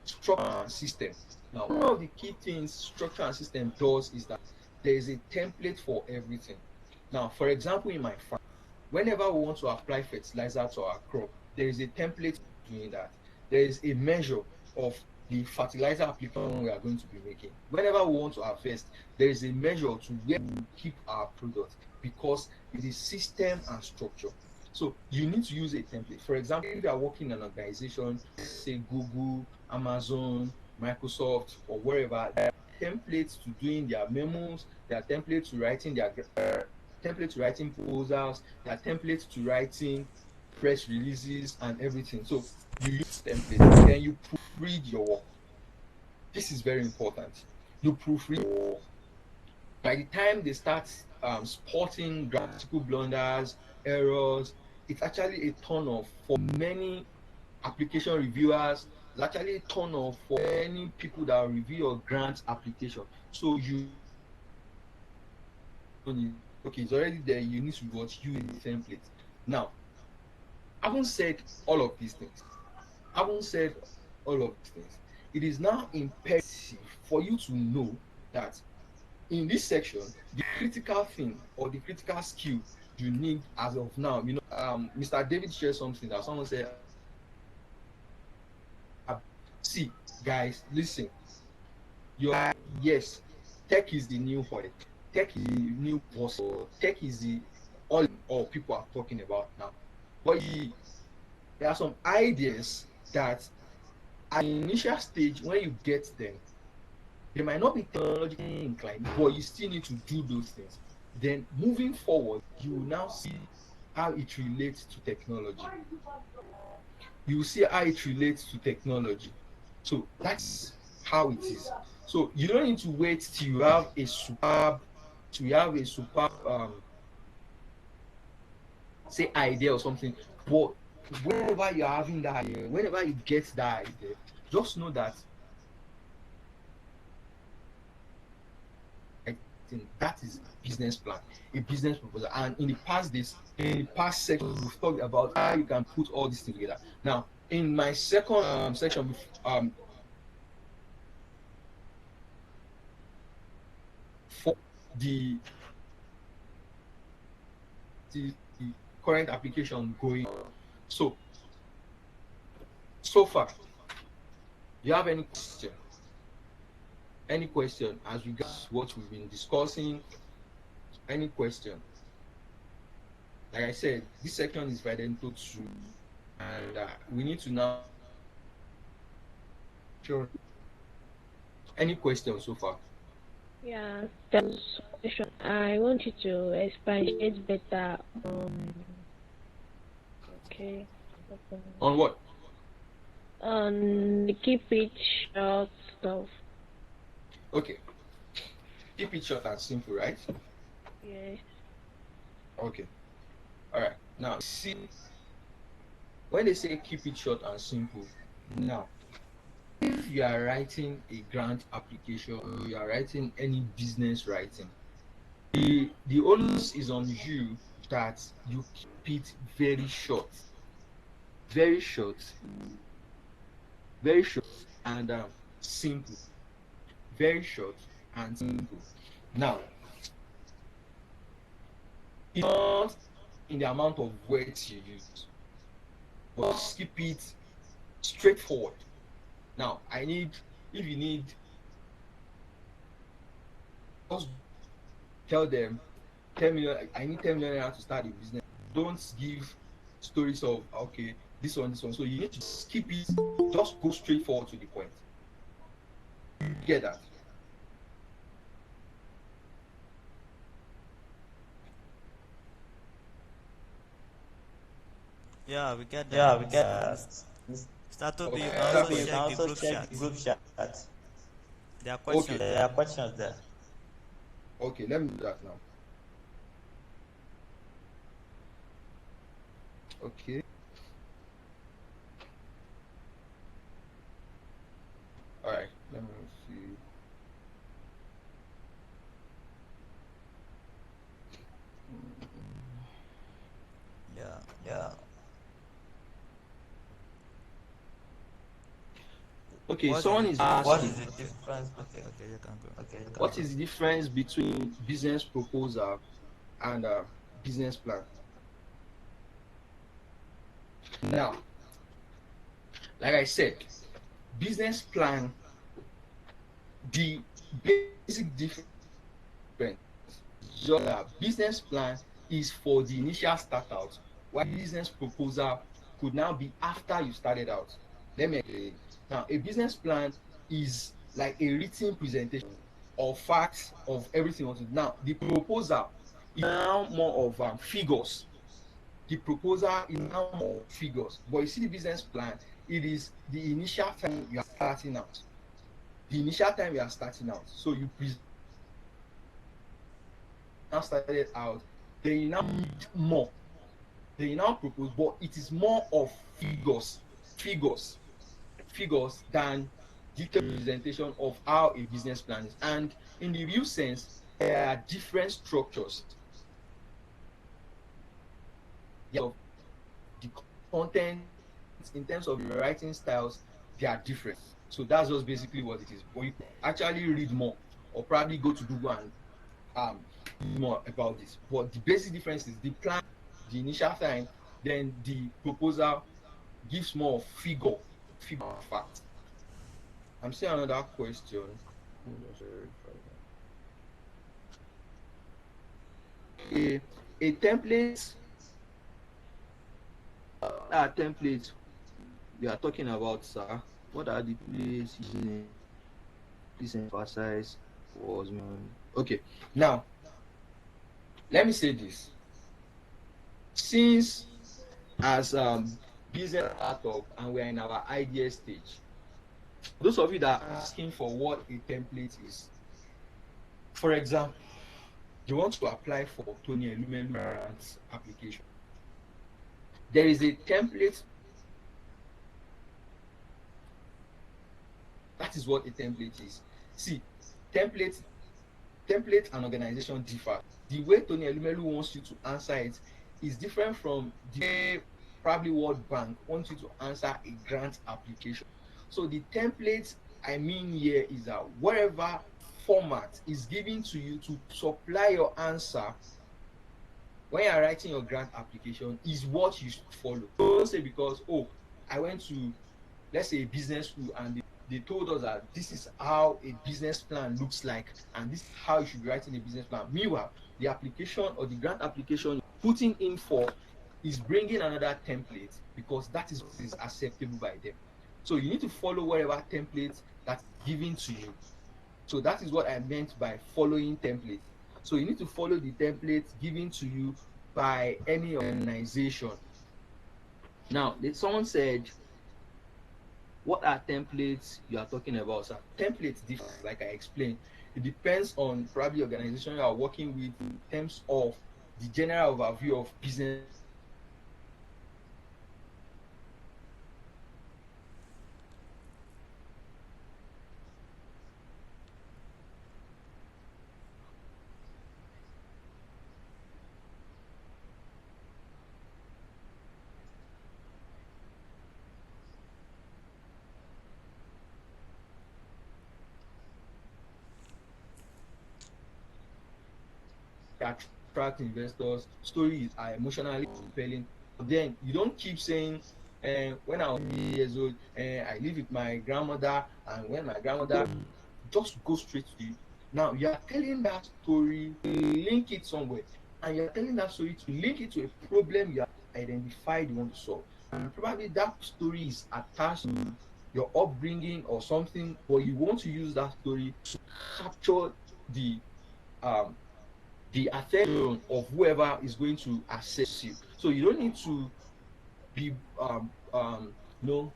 structure and system. Now, one of the key things structure and system does is that there is a template for everything. Now, for example, in my farm, whenever we want to apply fertilizer to our crop, there is a template for doing that. There is a measure of the fertilizer application we are going to be making. Whenever we want to harvest, there is a measure to where we keep our product because it is system and structure. So you need to use a template. For example, if you are working in an organization, say Google, Amazon, Microsoft, or wherever, there are templates to doing their memos, there are templates to writing templates to writing proposals, there are templates to writing press releases and everything. So you use templates, then you proofread your work. This is very important. You proofread your work. By the time they start spotting grammatical blunders, errors, it's actually a turn off for many application reviewers. It's actually a turn off for any people that review your grant application. So you need to know it. Okay, it's already there. You need to what use the template. Now, I haven't said all of these things. I haven't said all of these things. It is now imperative for you to know that in this section, the critical thing or the critical skill you need as of now, Mr. David shared something that someone said, see, guys, listen, yes, tech is the new oil, tech is the new boss, tech is the all people are talking about now. But there are some ideas that at the initial stage, when you get them, they might not be technologically inclined, but you still need to do those things. Then moving forward, you will now see how it relates to technology. You will see how it relates to technology. So that's how it is. So you don't need to wait till you have a superb say idea or something. But whenever you're having that idea, whenever you get that idea, just know that that is business plan, a business proposal. And in the past section, we've talked about how you can put all these things together. Now, in my second section, for the the current application going on. So so far, do you have any question? Any question as regards what we've been discussing? Any question? Like I said, this section is divided into two, and we need to now. Sure. Any questions so far? Yeah, there's question. I want you to expatiate better okay On what? on the keep it short stuff. Okay. Keep it short and simple, right? Yes. Okay. All right. Now, see, when they say keep it short and simple, now, if you are writing a grant application, or you are writing any business writing, the onus is on you that you keep it very short, very short, and simple. Very short and simple. Now, it's not in the amount of words you use, but just keep it straightforward. Now, if you need, just tell them 10 million, I need 10 million naira to start a business. Don't give stories of, okay, this one, this one. So you need to skip it, just go straight forward to the point. You get that? Yeah, we get Yeah, that. we get that. Mr. Toby, you Okay. can also Toby, you can check the also group check chat. the group chat. There are questions Okay. There there. are questions there. Okay, let me do that now. Okay. All right. Let me see. Yeah. Yeah. Okay, What is someone the is What asking, is difference? the difference? Okay, okay, you can go. Okay, you can what go. is the difference between business proposal and business plan? Now, like I said, business plan, the basic difference is just that business plan is for the initial start out. Why business proposal could now be after you started out. Let me explain. Now, a business plan is like a written presentation of facts of everything you want to do. Now, the proposal is now more of figures. The proposal is now more figures. But you see, the business plan, it is the initial time you are starting out. The initial time you are starting out. So you present now started out, then you now need more. Then you now propose, but it is more of figures, figures than detailed presentation of how a business plan is. And in the real sense, there are different structures of the content in terms of the writing styles, they are different. So that's just basically what it is. But you actually read more or probably go to Google and um more about this. But the basic difference is the plan, the initial time, then the proposal gives more figure fact. I'm seeing another question. A template, template we are talking about, sir. What are the places please emphasize was okay. Now let me say this. Since as business startup and we're in our idea stage, those of you that are asking for what a template is, for example, you want to apply for Tony Elumelu grant application. There is a template. That is what a template is. See, template and organization differ. The way Tony Elumelu wants you to answer it is different from the way probably World Bank wants you to answer a grant application. So the template I mean here is that whatever format is given to you to supply your answer when you're writing your grant application is what you should follow. Don't say because, oh, I went to, let's say, a business school and they told us that this is how a business plan looks like and this is how you should be writing a business plan. Meanwhile, the application or the grant application you're putting in for is bringing another template because that is what is acceptable by them. So you need to follow whatever template that's given to you. So that is what I meant by following templates. So you need to follow the templates given to you by any organization. Now, someone said, what are templates you are talking about, sir? Templates differ, like I explained. It depends on probably organization you are working with in terms of the general overview of business. Attract investors, stories are emotionally compelling. But then you don't keep saying, when I was 8 years old, I live with my grandmother, and when my grandmother, just go straight to you. Now you are telling that story, link it somewhere, and you are telling that story to link it to a problem you have identified you want to solve. And probably that story is attached to your upbringing or something, but you want to use that story to capture the um the attention of whoever is going to assess you. So you don't need to be you know,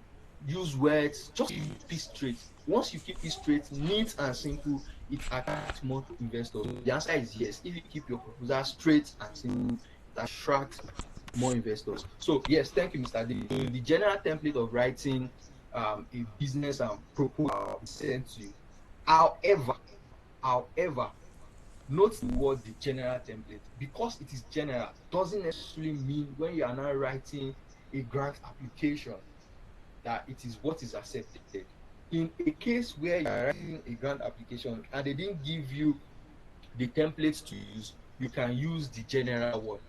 use words, just keep it straight. Once you keep it straight, neat and simple, it attracts more investors. The answer is yes. If you keep your proposal straight and simple, it attracts more investors. So yes, thank you, Mr. D. The general template of writing a business proposal is sent to you. However, note the word the general template. Because it is general doesn't necessarily mean when you are now writing a grant application that it is what is accepted. In a case where you are writing a grant application and they didn't give you the templates to use, you can use the general one.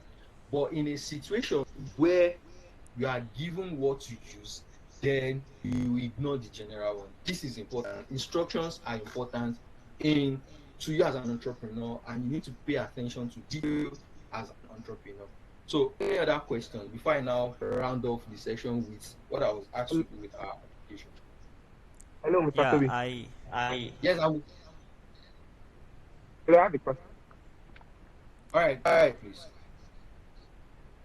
But in a situation where you are given what to use, then you ignore the general one. This is important. Instructions are important in to you as an entrepreneur, and you need to pay attention to detail as an entrepreneur. So, any other questions before I now round off the session with what I was asked to do with our application? Hello, Mr. Yeah, Toby. I Yes, I'm. Do I have a question? All right, please.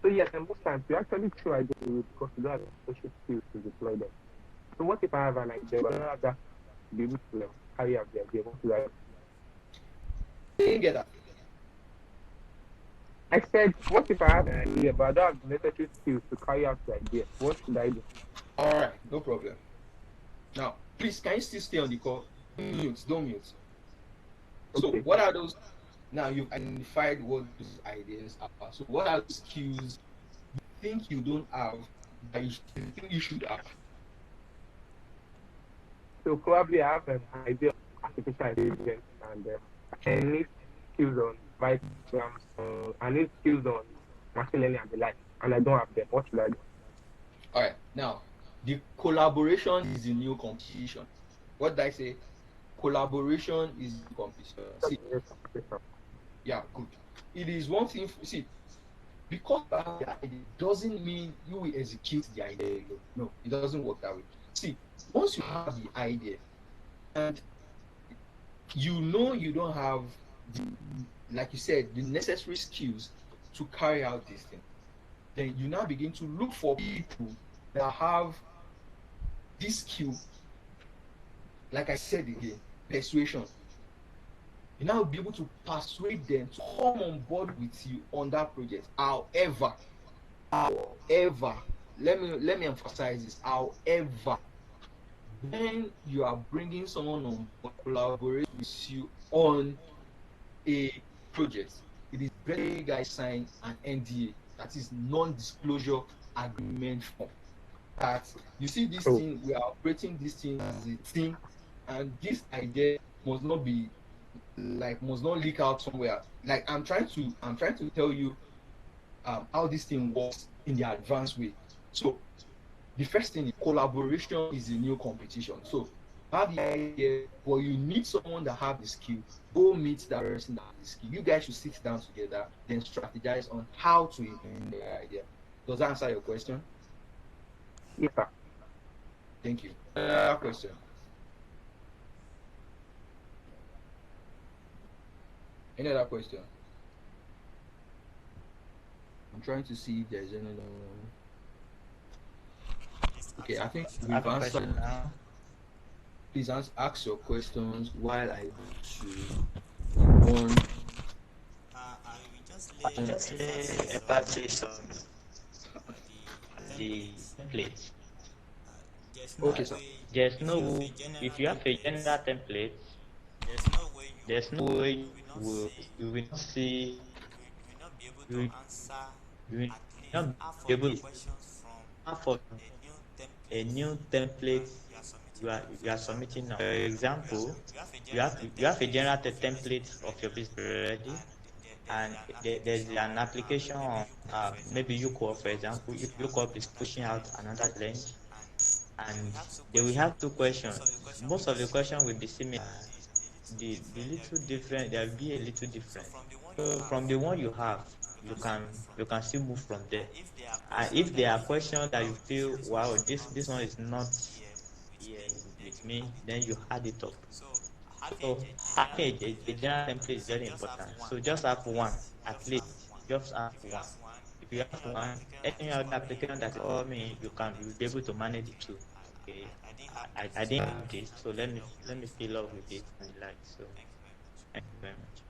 So yes, and most times we actually throw ideas away because we don't have the social skills to deploy them. So what if I have an idea, but I don't have that to be able to carry out the idea? What should I do? I didn't get that. I said, what if I have an idea, but I don't have the necessary skills to carry out the idea? What should I do? All right, no problem. Now, please, can you still stay on the call? Mute, don't mute. So, Okay. what are those? Now, you've identified what those ideas are. So, what are the skills you think you don't have that you think you should have? So probably I have an idea of artificial intelligence and I need skills on programs, I need skills on machine learning and the like, and I don't have them. What should I do? All right, now, the collaboration is the new competition. What did I say? Collaboration is the competition. See, yeah, good. It is one thing. See, because you have the idea doesn't mean you will execute the idea alone. No, it doesn't work that way. See, once you have the idea and you know you don't have the, like you said, the necessary skills to carry out this thing, then you now begin to look for people that have this skill. Like I said again, persuasion. You now be able to persuade them to come on board with you on that project. However, let me emphasize this. However, when you are bringing someone on board, collaborate with you on a project, it is better you guys sign an NDA, that is non-disclosure agreement form. That you see this So thing, we are operating this thing as a team, and this idea must not be must not leak out somewhere. Like I'm trying to tell you how this thing works in the advanced way. So the first thing is collaboration is the new competition. So have the idea, but you need someone that have the skill. Go meet that person that has the skill. You guys should sit down together, then strategize on how to implement the idea. Does that answer your question? yes, sir. Thank you. Another question. Any other question? I'm trying to see if there's any other one. Okay, I think I have we've a question answered. now. Please ask your questions while I go to one. I just lay emphasis on the template. Okay, sir. There's no, if you have a general template, there's no way you will not see, you, you will not be able to have for a new template you are submitting now. For example, you have a general template of your business already, and there's an application on maybe U-Cohub, for example. If U-Cohub is pushing out another challenge, and they will have two questions. Most of the questions will be similar. The little different, there will be a little different. So from the one you have, you can still move from there. And if there are questions that you feel, wow, this one is not here with me, then you add it up. So having a general template is very important. So just have one, at least just have one. If you have one, any other application that is coming, you'll be able to manage it too. Okay, I didn't have this, so let me fill up with it and the like. So thank you very much.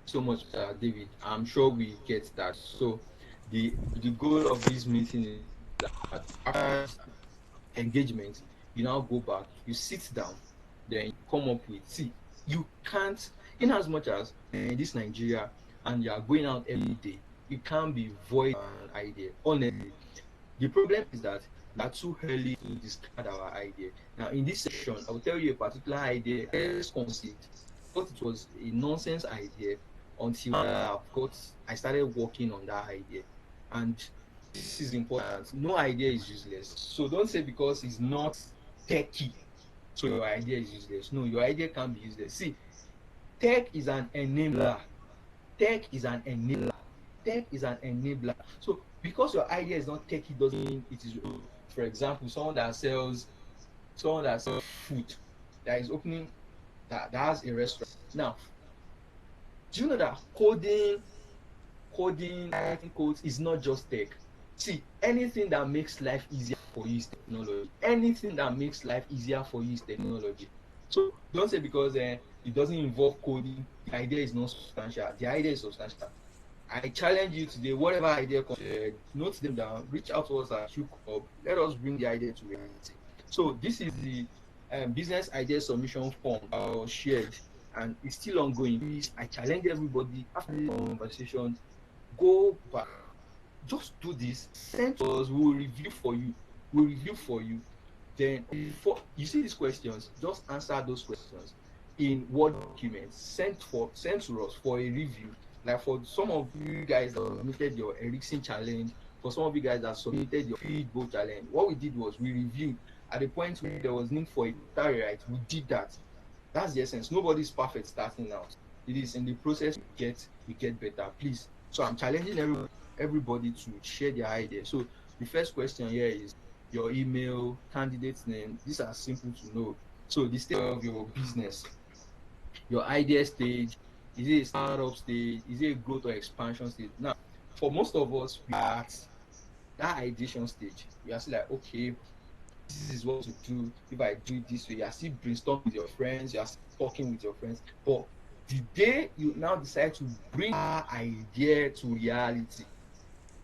So much, David. I'm sure we get that. So the goal of this meeting is that after engagement, you now go back, you sit down, then you come up with. See, you can't, in as much as in this Nigeria, and you are going out every day, you can't be void an idea. Honestly, the problem is that we are too early to discard our idea. Now, in this session, I will tell you a particular idea I just conceived. I thought it was a nonsense idea until I started working on that idea. And this is important. No idea is useless. So don't say because it's not techy, so your idea is useless. No, your idea can be useless. See, tech is an enabler. Tech is an enabler. Tech is an enabler. So because your idea is not tech, it doesn't mean it is. For example, someone that sells food, that is opening, that has a restaurant. Now, do you know that coding, writing codes is not just tech? See, anything that makes life easier for you is technology. Anything that makes life easier for you is technology. So don't say because it doesn't involve coding, the idea is not substantial. The idea is substantial. I challenge you today, whatever idea comes, note them down, reach out to us at U-Cohub, let us bring the idea to reality. So this is the business idea submission form that was shared, and it's still ongoing. Please, I challenge everybody after this conversation, go back, just do this, send to us, we will review for you. We'll review for you. Then before you see these questions, just answer those questions in Word documents, sent to us for a review. Like for some of you guys that submitted your Ericsson challenge, for some of you guys that submitted your feedback challenge, what we did was we reviewed at the point where there was need for a data rewrite, we did that. That's the essence. Nobody's perfect starting out. It is in the process we get better. Please. So I'm challenging everybody to share their idea. So the first question here is your email, candidate's name. These are simple to know. So the state of your business, your idea stage, is it a startup stage, is it a growth or expansion stage? Now, for most of us, we are at that ideation stage. We are still like, okay, this is what to do. If I do it this way, you are still brainstorming with your friends, you are still talking with your friends. But the day you now decide to bring that idea to reality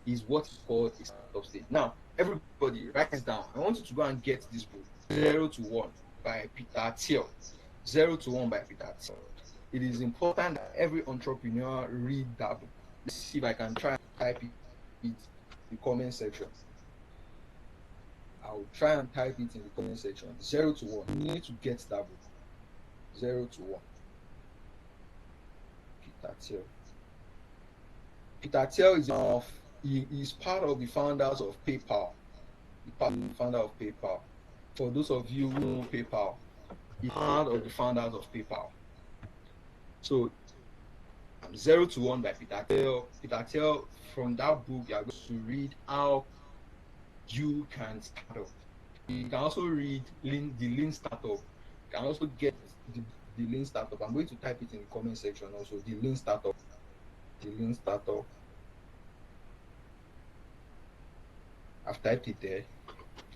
is what is called a startup stage. Now, everybody, write this down. I want you to go and get this book, Zero to One by Peter Thiel. Zero to One by Peter Thiel. It is important that every entrepreneur read that book. Let's see if I can try and type it in the comment section. I'll try and type it in the comment section. Zero to One. You need to get that book. Zero to One. Peter Thiel. Peter Thiel is part of the founders of PayPal. The founder of PayPal. For those of you who know PayPal, he's part of the founders of PayPal. So, Zero to One by Peter Thiel. Peter Thiel, from that book, you are going to read how you can start up. You can also read the Lean Startup. You can also get the Lean Startup. I'm going to type it in the comment section also. The Lean Startup. The Lean Startup. I've typed it there.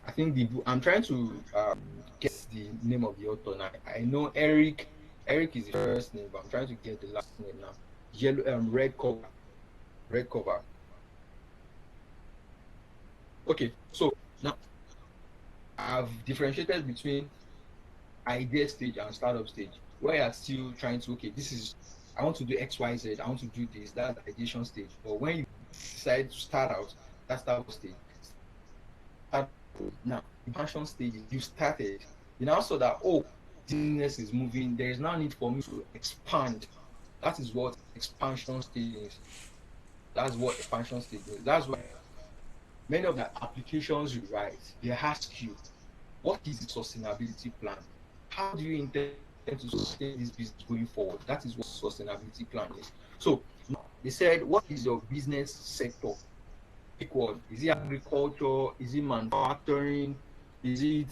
I think the book, I'm trying to get the name of the author now. I know Eric. Eric is the first name, but I'm trying to get the last name now. Yellow, red cover. Red cover. Okay, so now I've differentiated between idea stage and startup stage, where you're still trying to, okay, this is, I want to do XYZ, I want to do this, that's the ideation stage. But when you decide to start out, that's startup stage. Now, the passion stage, you started, you now saw that, oh, business is moving, there is now need for me to expand. That is what expansion stage is. That's what expansion stage is. That's why many of the applications you write, they ask you, what is the sustainability plan? How do you intend to sustain this business going forward? That is what sustainability plan is. So they said, what is your business sector? Pick one. Is it agriculture? Is it manufacturing? Is it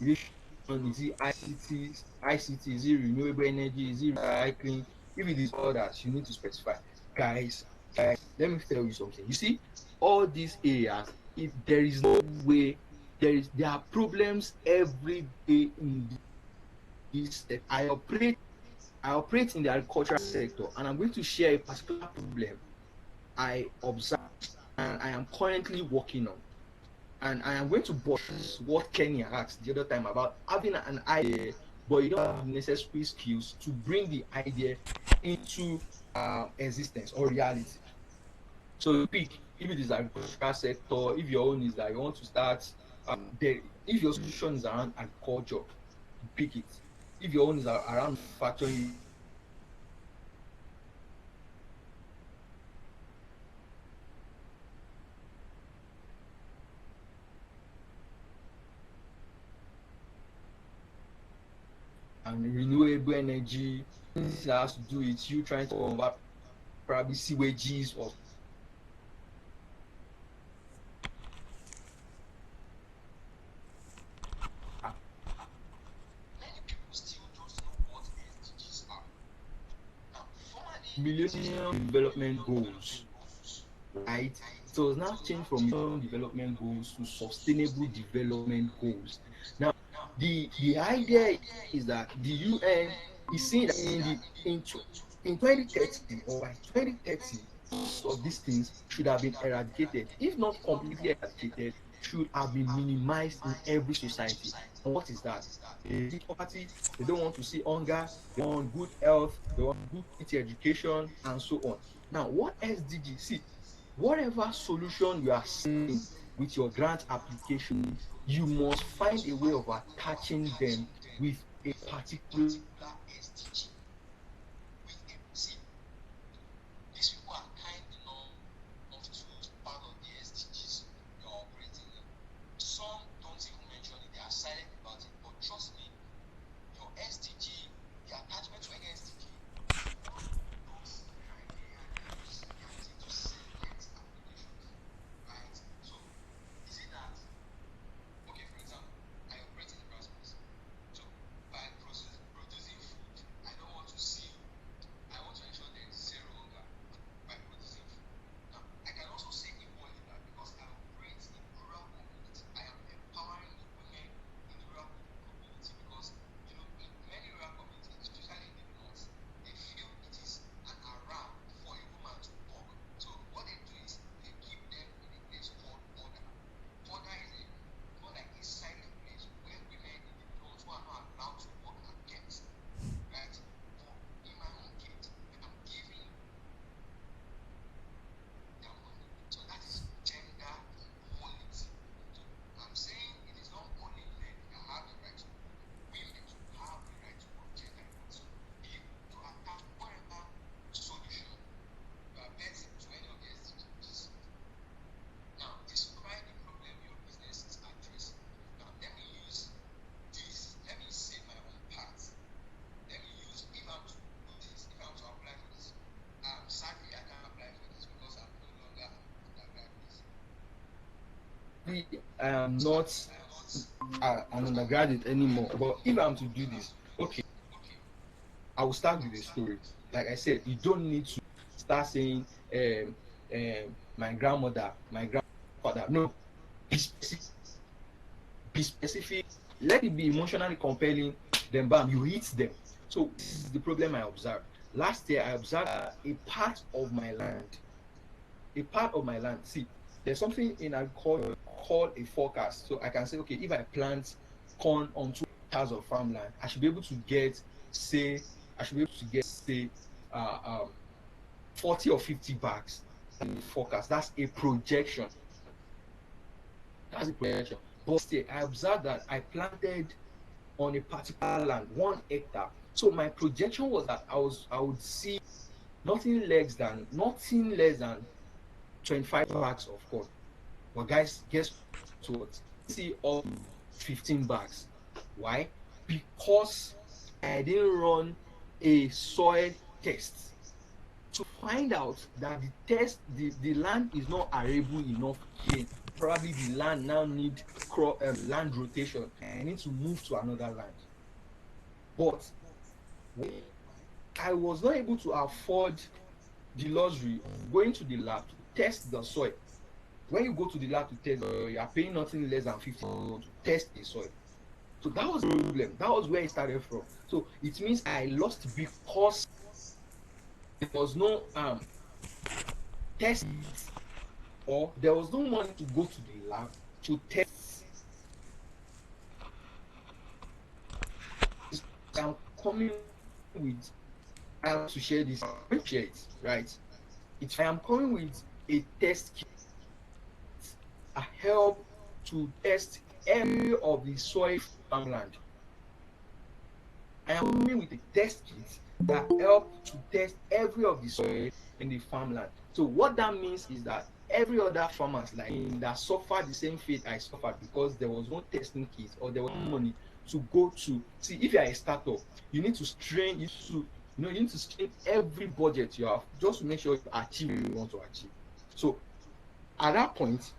ICT? Is it renewable energy? Is it recycling? If it is others, you need to specify. Guys, let me tell you something. You see, all these areas, if there is no way, there are problems every day in this. I operate in the agricultural sector, and I'm going to share a particular problem I observed and I am currently working on. And I am going to buttress what Kenny asked the other time about having an idea, but you don't have the necessary skills to bring the idea into existence or reality. So you pick, if it is agricultural sector, if your own is that you want to start, if your solution is around agriculture, pick it. If your own is around manufacturing, and renewable energy, this has to do with you trying to convert probably sewages or Millennium Development Goals, right? So it's now changed from Millennium Development Goals to Sustainable Development Goals. Now, the idea is that the UN is saying that in 2030 or by 2030, most of these things should have been eradicated. If not completely eradicated, should have been minimized in every society. And what is that? They see poverty, they don't want to see hunger, they want good health, they want good quality education, and so on. Now, what SDG? See, whatever solution you are seeing with your grant application, you must find a way of attaching them with a particular SDG. See, these people are kind enough to part of the SDGs you're operating in. Some don't even mention it, they are silent about it. But trust me, your SDG, the attachment to any SDG, those criteria that you using to select applications, right? So, is it that, okay, for example, I operate in the brass space. So, by producing food, I don't want to see, I want to ensure there is zero hunger by producing food. Now, I can also say equally that because I operate in rural community, I am empowering the women in the rural community because, you know, in many rural communities, especially in the north, they feel it is an around for a woman to work. So what they do is they keep them in a place called border. Border is more like a silent place where women in the north who are not allowed to work are kept, right? But in my own case, I'm giving their money. So that is gender equality. So I'm saying it is not only men that have the right to work, women too have the right to work, gender equality. So if to attach whatever solution you are betting to any of the SDGs, now describe the problem your business is addressing. Now let me use this, let me say my own part. Let me use, if I'm to do this, if I'm to apply for this, sadly I can't apply for this because I'm no longer undergraduate. I am not an undergraduate anymore. But if I'm to do this, okay, I will start with a story. Like I said, you don't need to start saying my grandmother, my grandfather. No, be specific. Be specific. Let it be emotionally compelling. Then bam, you hit them. So this is the problem I observed. Last year, I observed a part of my land. A part of my land. See, there's something in agriculture called a forecast. So I can say, okay, if I plant corn on 2 hectares of farmland, I should be able to get, say, say, uh, um, 40 or 50 bags. Forecast. That's a projection. That's a projection. But still, I observed that I planted on a particular land, 1 hectare. So my projection was that I would see nothing less than 25 bags of corn. But guys, guess what? See all 15 bags. Why? Because I didn't run a soil test to find out that the land is not arable enough again. Probably the land now need land rotation. I need to move to another land. But I was not able to afford the luxury of going to the lab to test the soil. When you go to the lab to test the soil, you are paying nothing less than 50 to test the soil. So that was the problem. That was where it started from. So it means I lost because there was no test, or there was no money to go to the lab to test. I'm coming with, I have to share this, share it, right? I am coming with a test kit, a help to test every of the soil farmland. I am coming with a test kit that help to test every of the soil in the farmland. So what that means is that every other farmers like me that suffered the same fate I suffered because there was no testing kit or there was no money to go to. See, if you are a startup, you need to strain, you need to You need to strain every budget you have just to make sure you achieve what you want to achieve. So at that point,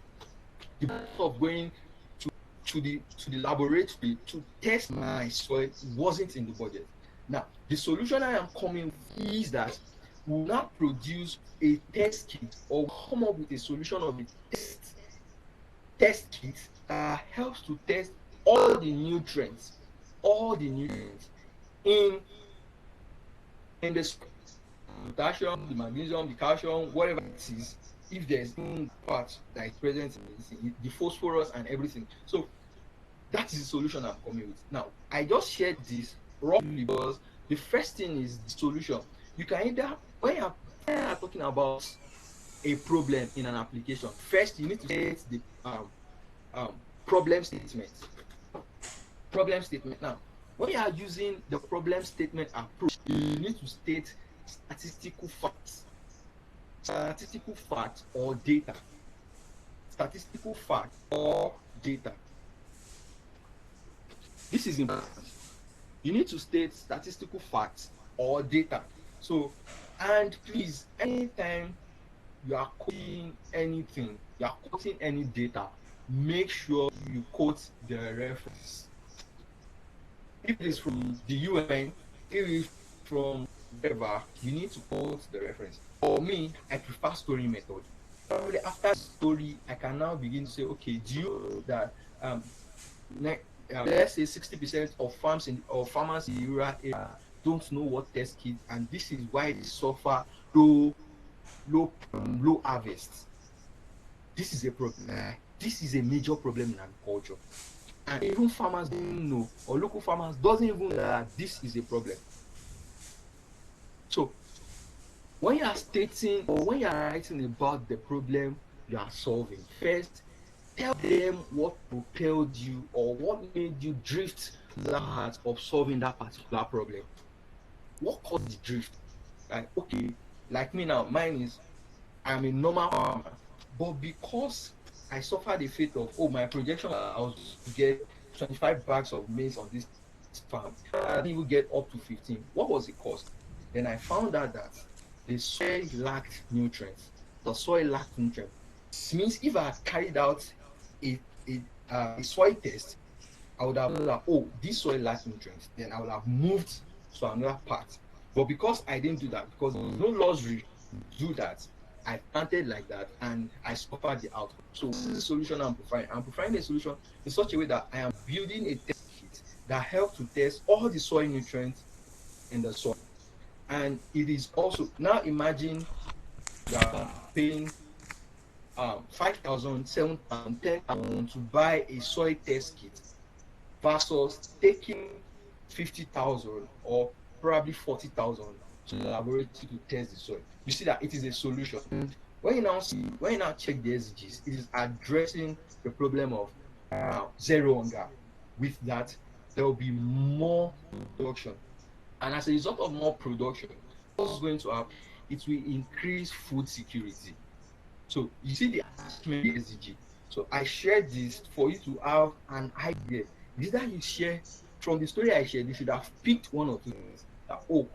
the process of going to to the laboratory to test my soil wasn't in the budget. Now, the solution I am coming with is that we will now produce a test kit or come up with a solution of a test kit that helps to test all the nutrients in the soil, potassium, the magnesium, the calcium, whatever it is, if there's any part that is present in the phosphorus and everything. So that is the solution I'm coming with. Now, I just shared this roughly because the first thing is the solution. You can either, when you're talking about a problem in an application, first you need to state the um, problem statement. Problem statement. Now, when you are using the problem statement approach, you need to state statistical facts or data. Statistical facts or data. This is important. You need to state statistical facts or data. So, and please, anytime you are quoting anything, you are quoting any data, make sure you quote the reference. If it is from the UN, if it is from wherever, you need to quote the reference. For me, I prefer story method. Probably after story, I can now begin to say, okay, do you know that let's say 60% of farmers in the rural area don't know what test kit, and this is why they suffer low harvests. This is a problem. This is a major problem in agriculture, and even farmers don't know, or local farmers doesn't even know that this is a problem. So when you are stating or when you are writing about the problem you are solving, first tell them what propelled you or what made you drift to the heart of solving that particular problem. What caused the drift? Like, okay, like me now, mine is I'm a normal farmer, but because I suffered the fate of, oh, my projection, I was to get 25 bags of maize on this farm. I didn't even get up to 15. What was the cost? Then I found out that the soil lacked nutrients. The soil lacked nutrients. This means if I had carried out a, a soil test, I would have known that, oh, this soil lacks nutrients. Then I would have moved to another part. But because I didn't do that, because there was no luxury to do that, I planted like that and I suffered the outcome. So this is the solution I'm providing. I'm providing a solution in such a way that I am building a test kit that helps to test all the soil nutrients in the soil. And it is also, now imagine you are paying 5,000, 7,000, 10,000 to buy a soil test kit versus taking 50,000 or probably 40,000 to the laboratory to test the soil. You see that it is a solution. And when you now check the SDGs, it is addressing the problem of zero hunger. With that, there will be more production. And as a result of more production, what's going to happen? It will increase food security. So you see the attachment SDG. So I shared this for you to have an idea. This that you share from the story I shared, you should have picked one or two things that, oh,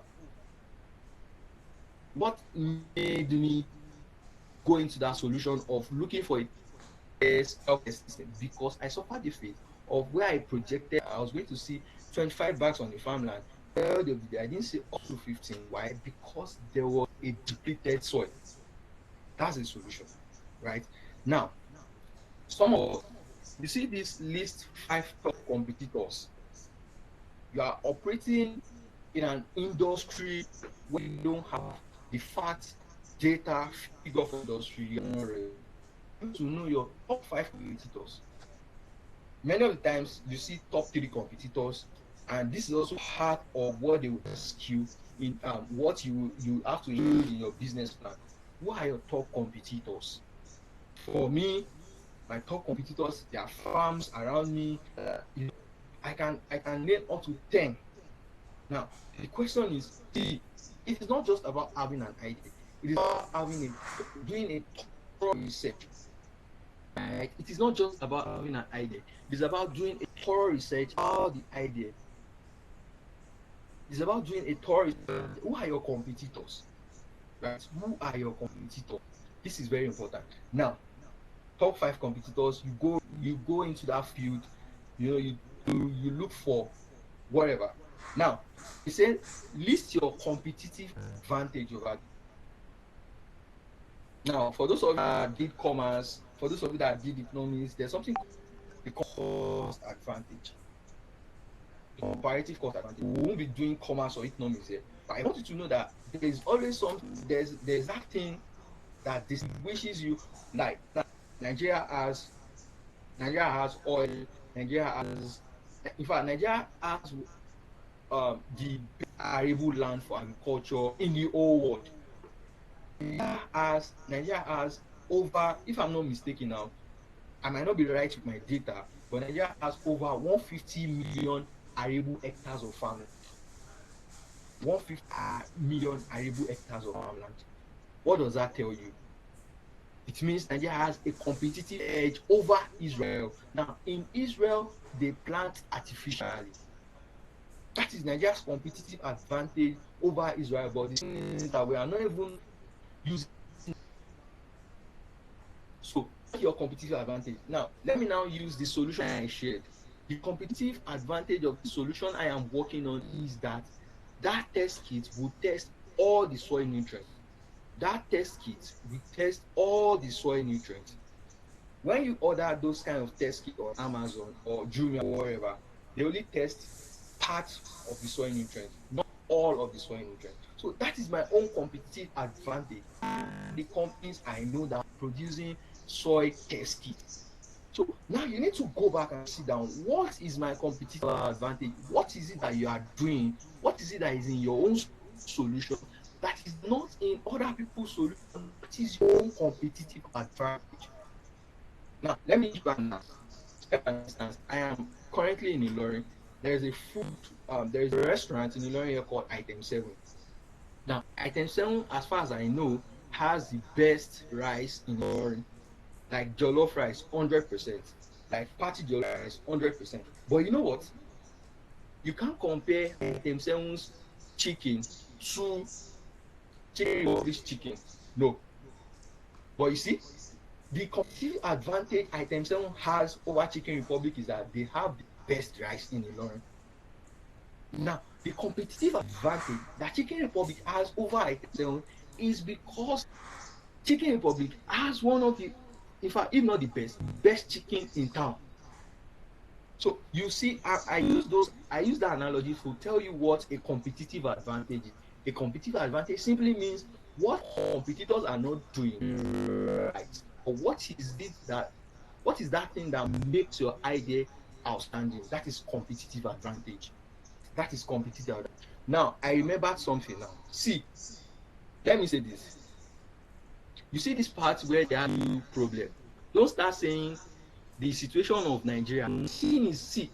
what made me go into that solution of looking for a self-test system? Because I suffered the fate of where I projected I was going to see 25 bags on the farmland. Well, I didn't see up to 15. Why? Because there was a depleted soil. That's a solution, right? Now, some of us, you see this list 5 top competitors. You are operating in an industry where you don't have the facts, data, figure for industry. You need to know your top 5 competitors. Many of the times you see top 3 competitors, and this is also part of what they will ask you in what you have to include in your business plan. Who are your top competitors? For me, my top competitors, there are farms around me. I can name up to 10. Now the question is, see, it is not just about having an idea. It is about doing a thorough research. Right? It is not just about having an idea. It is about doing a thorough research about the idea. It's about doing a thorough research. Who are your competitors? Right? Who are your competitors? This is very important. Now, top five competitors, you go into that field, you look for whatever. Now, he said list your competitive advantage over. Now, for those of you that did commerce, for those of you that did economics, there's something called the cost advantage, the comparative cost advantage. We won't be doing commerce or economics here, but I want you to know that there is always there's that thing that distinguishes you. Like now, Nigeria has Nigeria has oil. Nigeria has, in fact, Nigeria has the best arable land for agriculture in the whole world. Nigeria has over, if I'm not mistaken now, I might not be right with my data, but Nigeria has over 150 million arable hectares of farmland. 150 million arable hectares of farmland. What does that tell you? It means Nigeria has a competitive edge over Israel. Now, in Israel, they plant artificially. That is Nigeria's competitive advantage over Israel. But the thing is that we are not even using. So, what's your competitive advantage? Now, let me now use the solution I shared. The competitive advantage of the solution I am working on is that test kit will test all the soil nutrients. That test kit will test all the soil nutrients. When you order those kind of test kits on Amazon or Jumia or wherever, they only test part of the soil nutrients, not all of the soil nutrients. So that is my own competitive advantage. The companies I know that are producing soil test kits. So now you need to go back and sit down. What is my competitive advantage? What is it that you are doing? What is it that is in your own solution that is not in other people's solution? What is your own competitive advantage? Now, let me give an instance. I am currently in Ilorin. There is a restaurant in Ilorin here called Item 7. Now, Item 7, as far as I know, has the best rice in Ilorin. Like jollof rice, 100%. Like party jollof rice, 100%. But you know what? You can't compare Item 7's chicken to Chicken Republic's chicken. No. But you see, the competitive advantage Item 7 has over Chicken Republic is that they have the best rice in Ilorin. Now, the competitive advantage that Chicken Republic has over Item 7 is because Chicken Republic has one of the, in fact, if not the best chicken in town. So you see, I use that analogy to tell you what a competitive advantage is. A competitive advantage simply means what competitors are not doing right, or what is that thing that makes your idea outstanding? That is competitive advantage. That is competitive advantage. Now I remembered something now. See, let me say this. You see this part where there are new problem. Don't start saying the situation of Nigeria. See,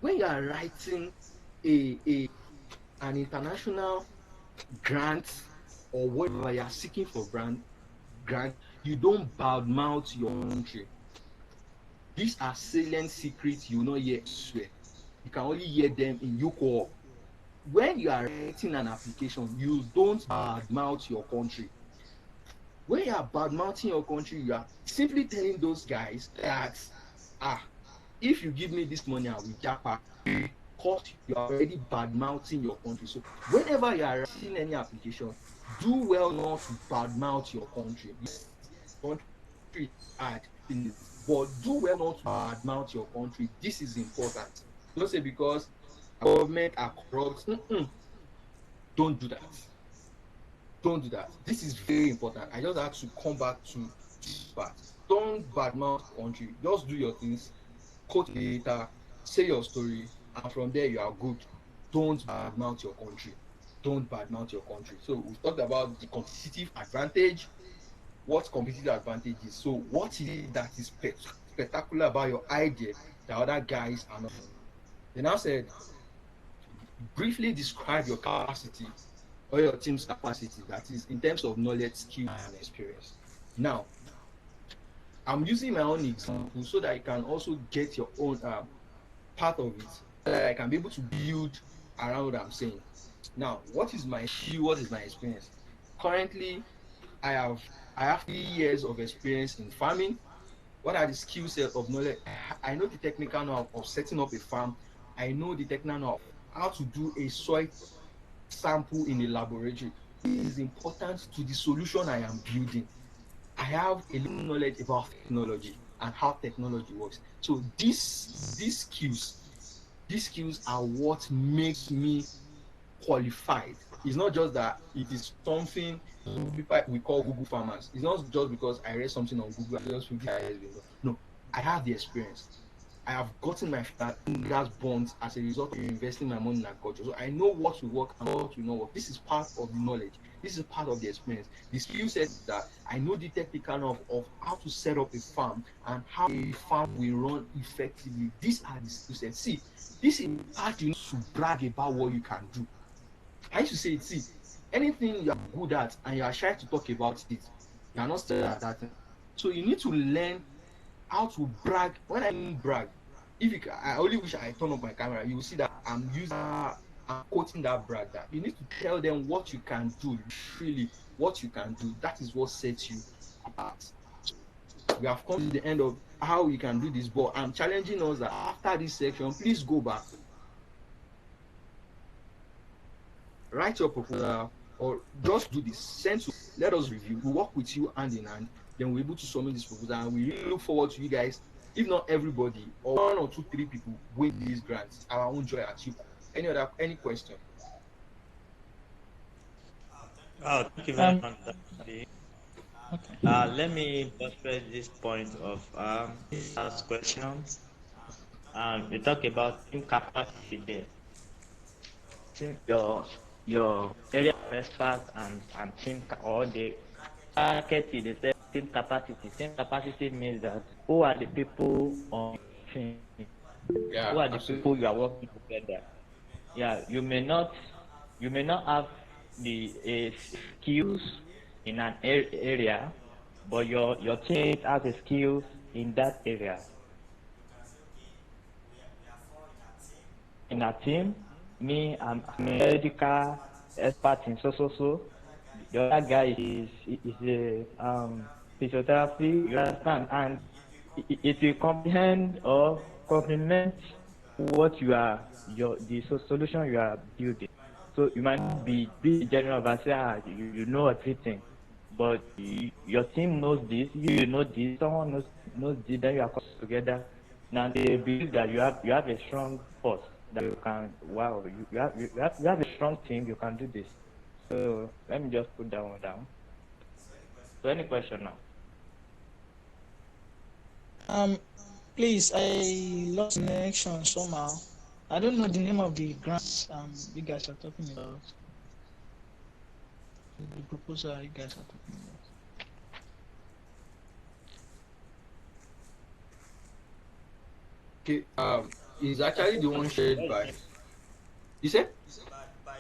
when you are writing a an international grant or whatever you are seeking for grant, you don't badmouth your country. These are salient secrets you will not hear elsewhere. You can only hear them in U-Cohub. When you are writing an application, you don't badmouth your country. When you are badmouthing your country, you are simply telling those guys that if you give me this money, I will japa, because you are already badmouthing your country. So whenever you are writing any application, do well not to badmouth your country. Yes, country is hard, but do well not to badmouth your country. This is important. Don't say because government are corrupt. Don't do that. Don't do that. This is very important. I just have to come back to this part. Don't badmouth country. Just do your things, quote the data, say your story, and from there you are good. Don't badmouth your country. Don't badmouth your country. So we've talked about the competitive advantage. What competitive advantage is? So what is it that is spectacular about your idea that other guys are not? They now said, briefly describe your capacity or your team's capacity, that is in terms of knowledge, skill, and experience. Now, I'm using my own example so that you can also get your own part of it. that I can be able to build around what I'm saying. Now, what is my skill? What is my experience? Currently, I have I have 3 years of experience in farming. What are the skill set of knowledge? I know the technical know of setting up a farm. I know the technical know of how to do a soil sample in a laboratory. This is important to the solution I am building. I have a little knowledge about technology and how technology works. So these skills are what makes me qualified. It's not just that it is something people we call Google farmers. It's not just because I read something on Google. I just feel this is no. I have the experience. I have gotten my gas bonds as a result of investing my money in agriculture. So I know what will work and what will not work. This is part of the knowledge. This is part of the experience. The skill set is that I know the technical of how to set up a farm and how a farm will run effectively. These are the skill sets. See, this is part you need to brag about what you can do. I used to say it, see, anything you are good at and you are shy to talk about it, you are not still at that thing. So you need to learn how to brag. When I mean brag, if you can, I only wish I turn up my camera, you will see that I'm quoting that brag, that you need to tell them what you can do, really what you can do. That is what sets you apart. We have come to the end of how we can do this, but I'm challenging us that after this section, please go back, write your proposal, or just do this, send to, let us review, we work with you hand in hand, then we're able to submit this proposal, and we really look forward to you guys, if not everybody or one or two three people win these grants. It's our own joy at you. Any question? Oh, thank you very Um, much, Daddy. okay. Let me illustrate this point of this last question. We talk about team capacity there. Team, your area of expert and or the hierarchy, they say team capacity. Team capacity means that who are the people on your team? Yeah, Who are the absolutely. people you are working together? Yeah, you may not have the skills in an area, but your teammate has a skills in that area. In a team, me, I'm a medical expert in so. The other guy is a physiotherapy. You understand, and it will comprehend or complement what you are the solution you are building. So you might not be the general overseer. You know everything, but your team knows this. You know this. Someone knows this. Then you are coming together. Now they believe that you have a strong force that you can. Wow, you have a strong team. You can do this. So let me just put that one down. So any question now? Um, please, I lost connection somehow. I don't know the name of the grants you guys are talking about. The proposal you guys are talking about. Okay, is actually the one shared by, you said?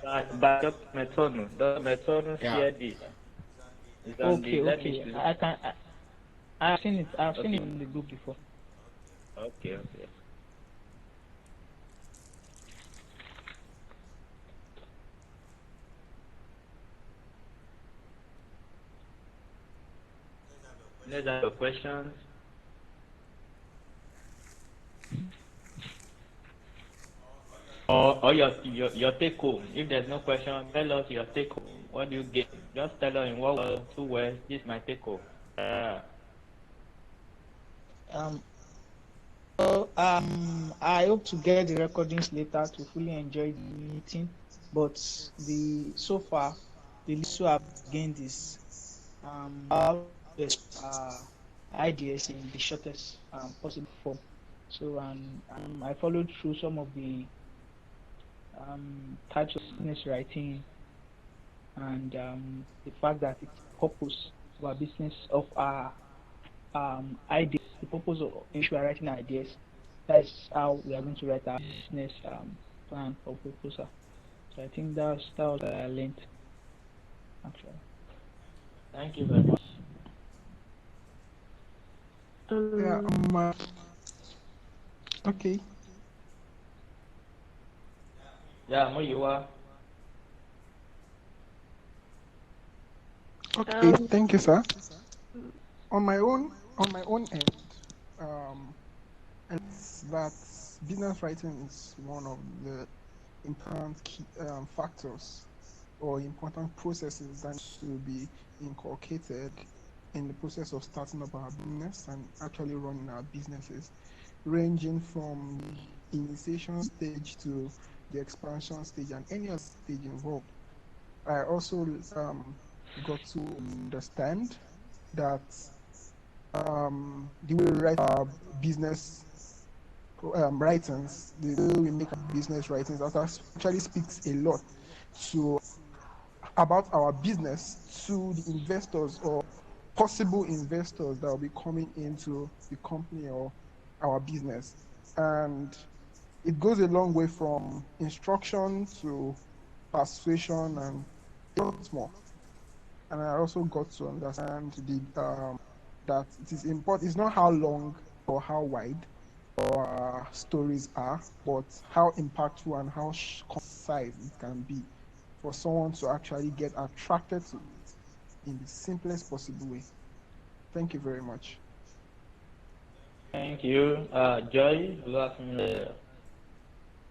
By Dr. Metono. Dr. Metono Yeah. shared it. It's on the. Okay, Let me okay. look. I've seen it. I've seen it Okay. in the group before. Okay. Okay. Let's have your questions. Or your take home. If there's no question, tell us your take home. What do you get? Just tell us in one word, 2 words. This is my take home. Um, I hope to get the recordings later to fully enjoy the meeting. But the so far, the little I've gained is how to ideas in the shortest possible form. So I followed through some of the types of business writing and the fact that it's purpose of our business of our ideas, the purpose of which we are writing ideas. That's how we are going to write our business plan or proposal. So I think that was what I learned actually. Thank you very much. Yeah. Um, Okay. Yeah, Moyiwa. Okay, Um, thank you, sir. On my own end, um, that business writing is one of the important key factors or important processes that need to be inculcated in the process of starting up our business and actually running our businesses, ranging from the initiation stage to the expansion stage and any other stage involved. I also got to understand that the way we write our business writings, the way we make our business writings, that actually speaks a lot to about our business to the investors or possible investors that will be coming into the company or our business. And it goes a long way from instruction to persuasion and a lot more. And I also got to understand that it is important. It's not how long or how wide our stories are, but how impactful and how concise it can be for someone to actually get attracted to it in the simplest possible way. Thank you very much. Thank you. Joy, good afternoon.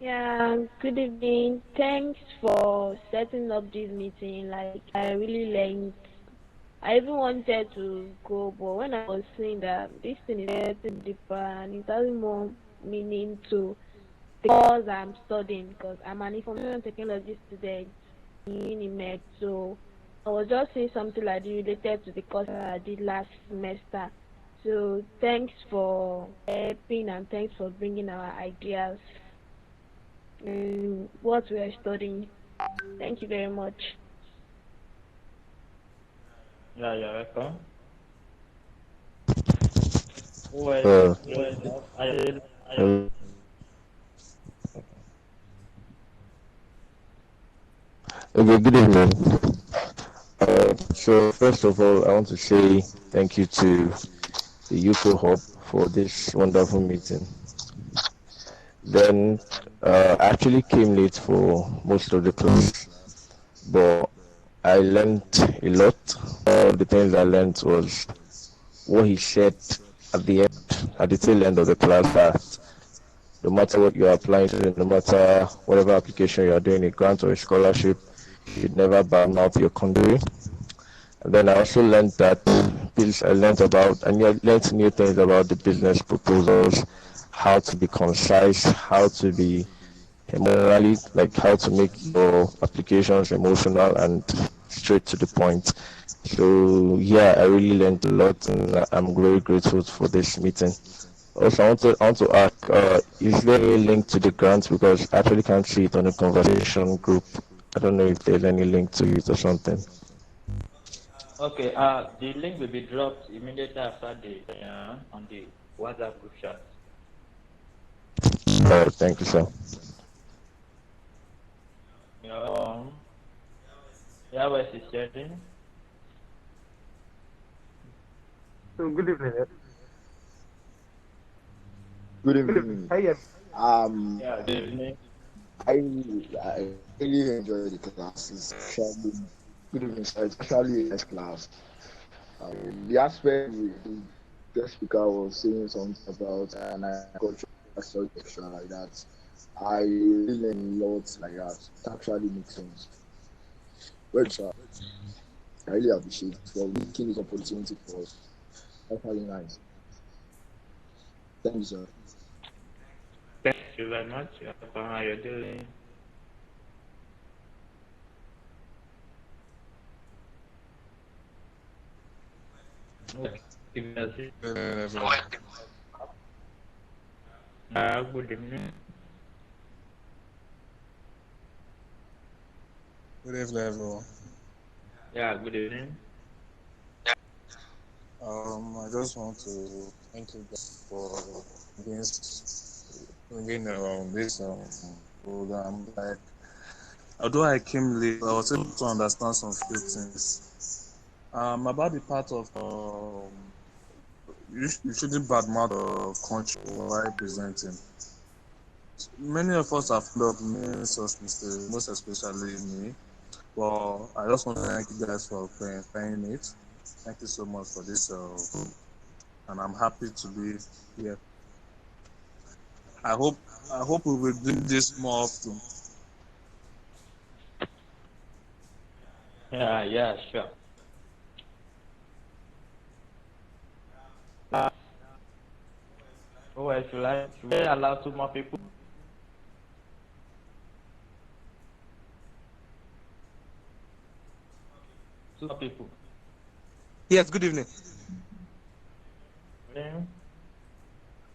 yeah, good evening. Thanks for setting up this meeting. Like, I really learned. I even wanted to go, but when I was seeing that this thing is getting deeper and it has more meaning to the course I'm studying, because I'm an information technology student in Unimed. So I was just saying something like this related to the course that I did last semester. So thanks for helping and thanks for bringing our ideas in what we are studying. Thank you very much. Yeah, you're welcome. Who else? Uh, Who else? I, uh, okay, good evening. So first of all, I want to say thank you to the U-Cohub for this wonderful meeting. Then I actually came late for most of the class, but I learned a lot. One of the things I learned was what he said at the at the tail end of the class, that no matter what you're applying to, no matter whatever application you're doing, a grant or a scholarship, you should never badmouth your country. And then I also learned that I learned new things about the business proposals, how to be concise, how to be emotionally, like how to make your applications emotional and straight to the point. So yeah, I really learned a lot, and I'm very grateful for this meeting. Also, I want to ask, is there any link to the grant? Because I actually can't see it on the conversation group. I don't know if there's any link to it or something. okay. The link will be dropped immediately after the on the WhatsApp group chat. Thank you, sir. Um, yeah, what is sharing? So good evening. Good Good evening. evening. Hi, Um, Yeah, good evening. I really enjoy the class. It's actually good evening, sir. It's actually a nice class. The aspect the speaker was saying something about an agricultural extra like that. I really learned a lot like that. It actually makes sense. Well, sir, I really appreciate it for making this opportunity for us. That's really nice. Thank you, sir. Thank you very much. How are you doing? Okay. If you are sick, good evening. Good evening, everyone. Yeah, good evening. I just want to thank you guys for bringing this program. Like, although I came late, I was able to understand some few things. About the part of you shouldn't badmouth the country while presenting. Many of us have fond of making such mistakes, most especially me. Well, I just want to thank you guys for clarifying it. Thank you so much for this, and I'm happy to be here. I hope I hope we will do this more often. Yeah, yeah, sure. Oh, I should we allow two more people? Two more people. Yes, good evening. Yeah.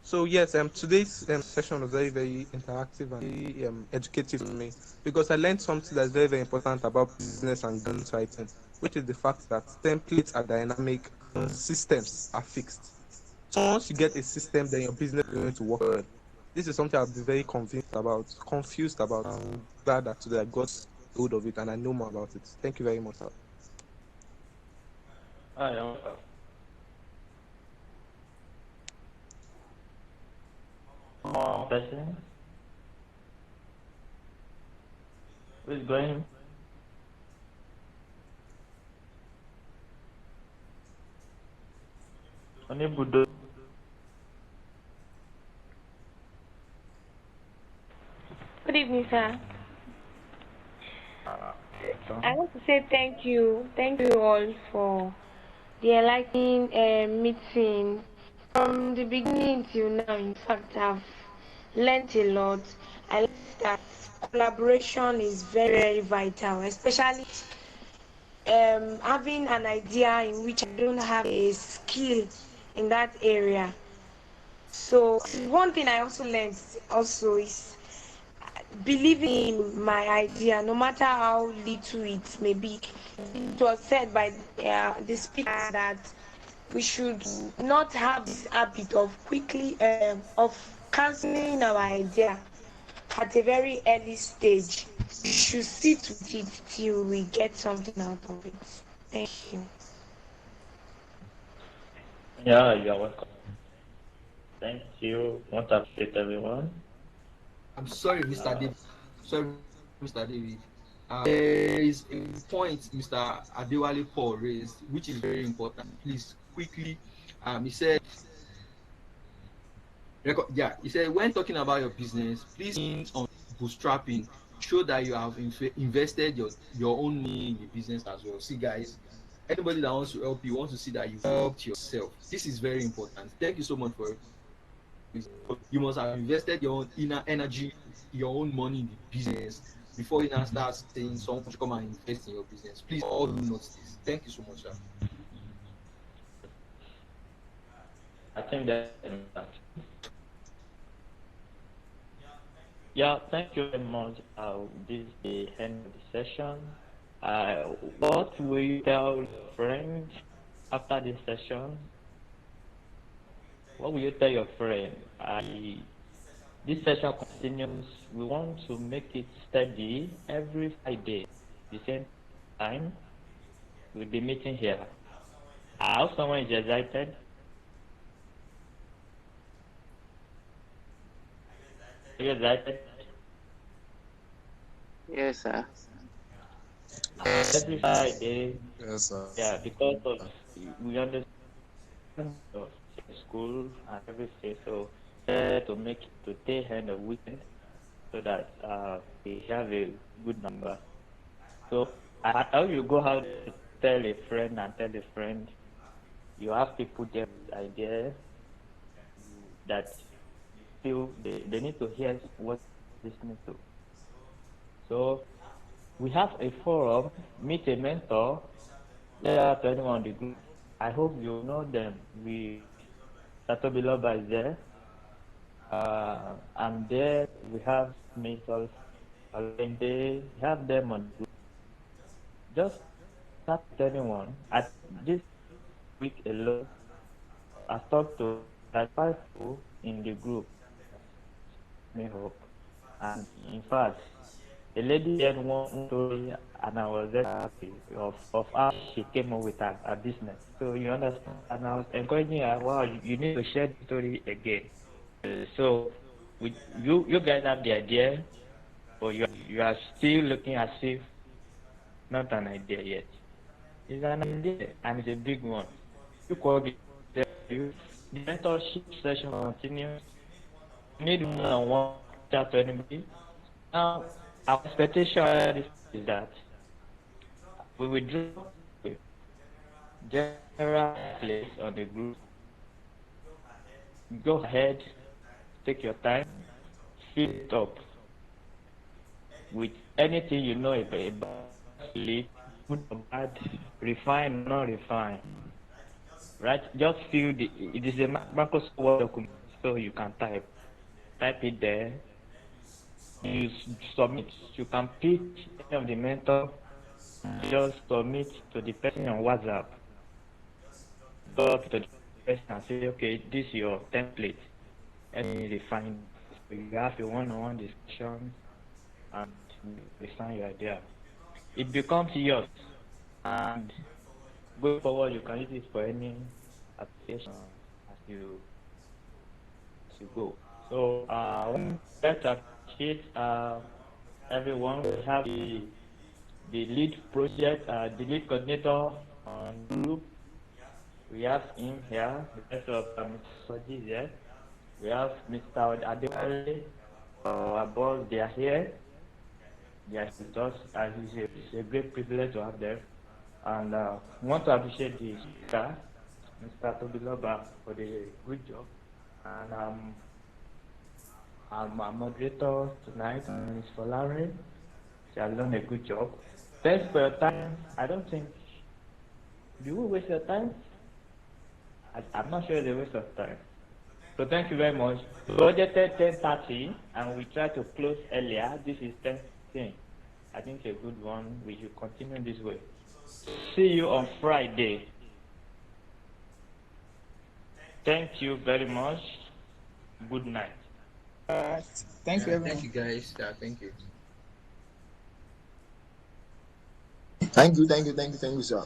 So yes, today's session was very, very interactive and very educative for me because I learned something that's very, very important about business and business writing, which is the fact that templates are dynamic and systems are fixed. So once you get a system, then your business is going to work well. This is something I've been very confused about. I'm glad that today I got hold of it and I know more about it. Thank you very much, sir. Ah, you're welcome. More person who is going. Onibudo. Good evening, sir. I Welcome. want to say thank you. Thank you all for the enlightening meeting. From the beginning till now, in fact, I've learned a lot. I learned that collaboration is very, very vital, especially having an idea in which I don't have a skill in that area. So one thing I also learned also is believing in my idea, no matter how little it may be. It was said by the speaker that we should not have this habit of quickly of canceling our idea at a very early stage. We should sit with it till we get something out of it. Thank you. Yeah, you're welcome. Thank you. Want to appreciate everyone. I'm sorry, Mr. Uh, David. Sorry, Mr. David. There is a point Mr. Adewale Paul raised, which is very important. Please, quickly. He said, yeah, he said, when talking about your business, please on bootstrapping, show that you have invested your own money in the business as well. See, guys, anybody that wants to help you wants to see that you've helped yourself. This is very important. Thank you so much for it. You must have invested your own inner energy, your own money in the business before you now start saying someone should come and invest in your business. Please all do note this. Thank you so much, sir. I think that. Yeah, thank you very much. This is the end of the session. What will you tell your friends after this session? What will you tell your friend? This session continues. We want to make it steady every Friday, the same time. We'll be meeting here. I hope someone is excited. Are you excited? Yes, sir. Every Friday, Yes, sir. yeah, because of we understand of school and everything, so to make it to the end of weekend so that we have a good number. So I how you go out to tell a friend and tell a friend, you have people there with ideas that feel they need to hear what they're listening to. So we have a forum, meet a mentor, share out to anyone in the group. I hope you know them. We Satobiloba is there. And there we have mentors, and they have them on the group. Just start with anyone. At this week alone, I've talked to like 5 people in the group. Me hope. And in fact, a lady had one story, and I was very happy of how she came up with her business. So you understand, and I was encouraging her. Wow, you need to share the story again. So You guys have the idea, but you are still looking as if not an idea yet. It's an idea and it's a big one. You call it you. The mentorship session continues. You need one-on-one chat to anybody. Now, our expectation is that we will drop a general place on the group. Go ahead, take your time, fill it up with anything you know about it, good or bad, refined or not refined. Right? Just fill it is a Microsoft Word document, so you can type it there. You submit. You can pick any of the mentor, just submit to the person on WhatsApp. Go to the person and say, okay, this is your template. And you refine. So you have a one-on-one discussion and refine your idea. It becomes yours. And going forward, you can use it for any application as you go. So let's appreciate everyone. We have the lead project, the lead coordinator on group. We have him here. The rest of Mr. Soji is here. We have Mr. Adewale, our boss. They are here. They are with us, and it's a great privilege to have them. And we want to appreciate the speaker, Mr. Tobiloba, for the good job. And our moderator tonight, Ms. Folare. She has done a good job. Thanks for your time. I don't think. Do we waste your time? I'm not sure it's a waste of time. So thank you very much. We budgeted 10:30 and we try to close earlier. This is 10:15. I think it's a good one. We should continue this way. See you on Friday. Thank you very much. Good night. Thank you, everyone. Thank you, guys. Thank you. Thank you, sir.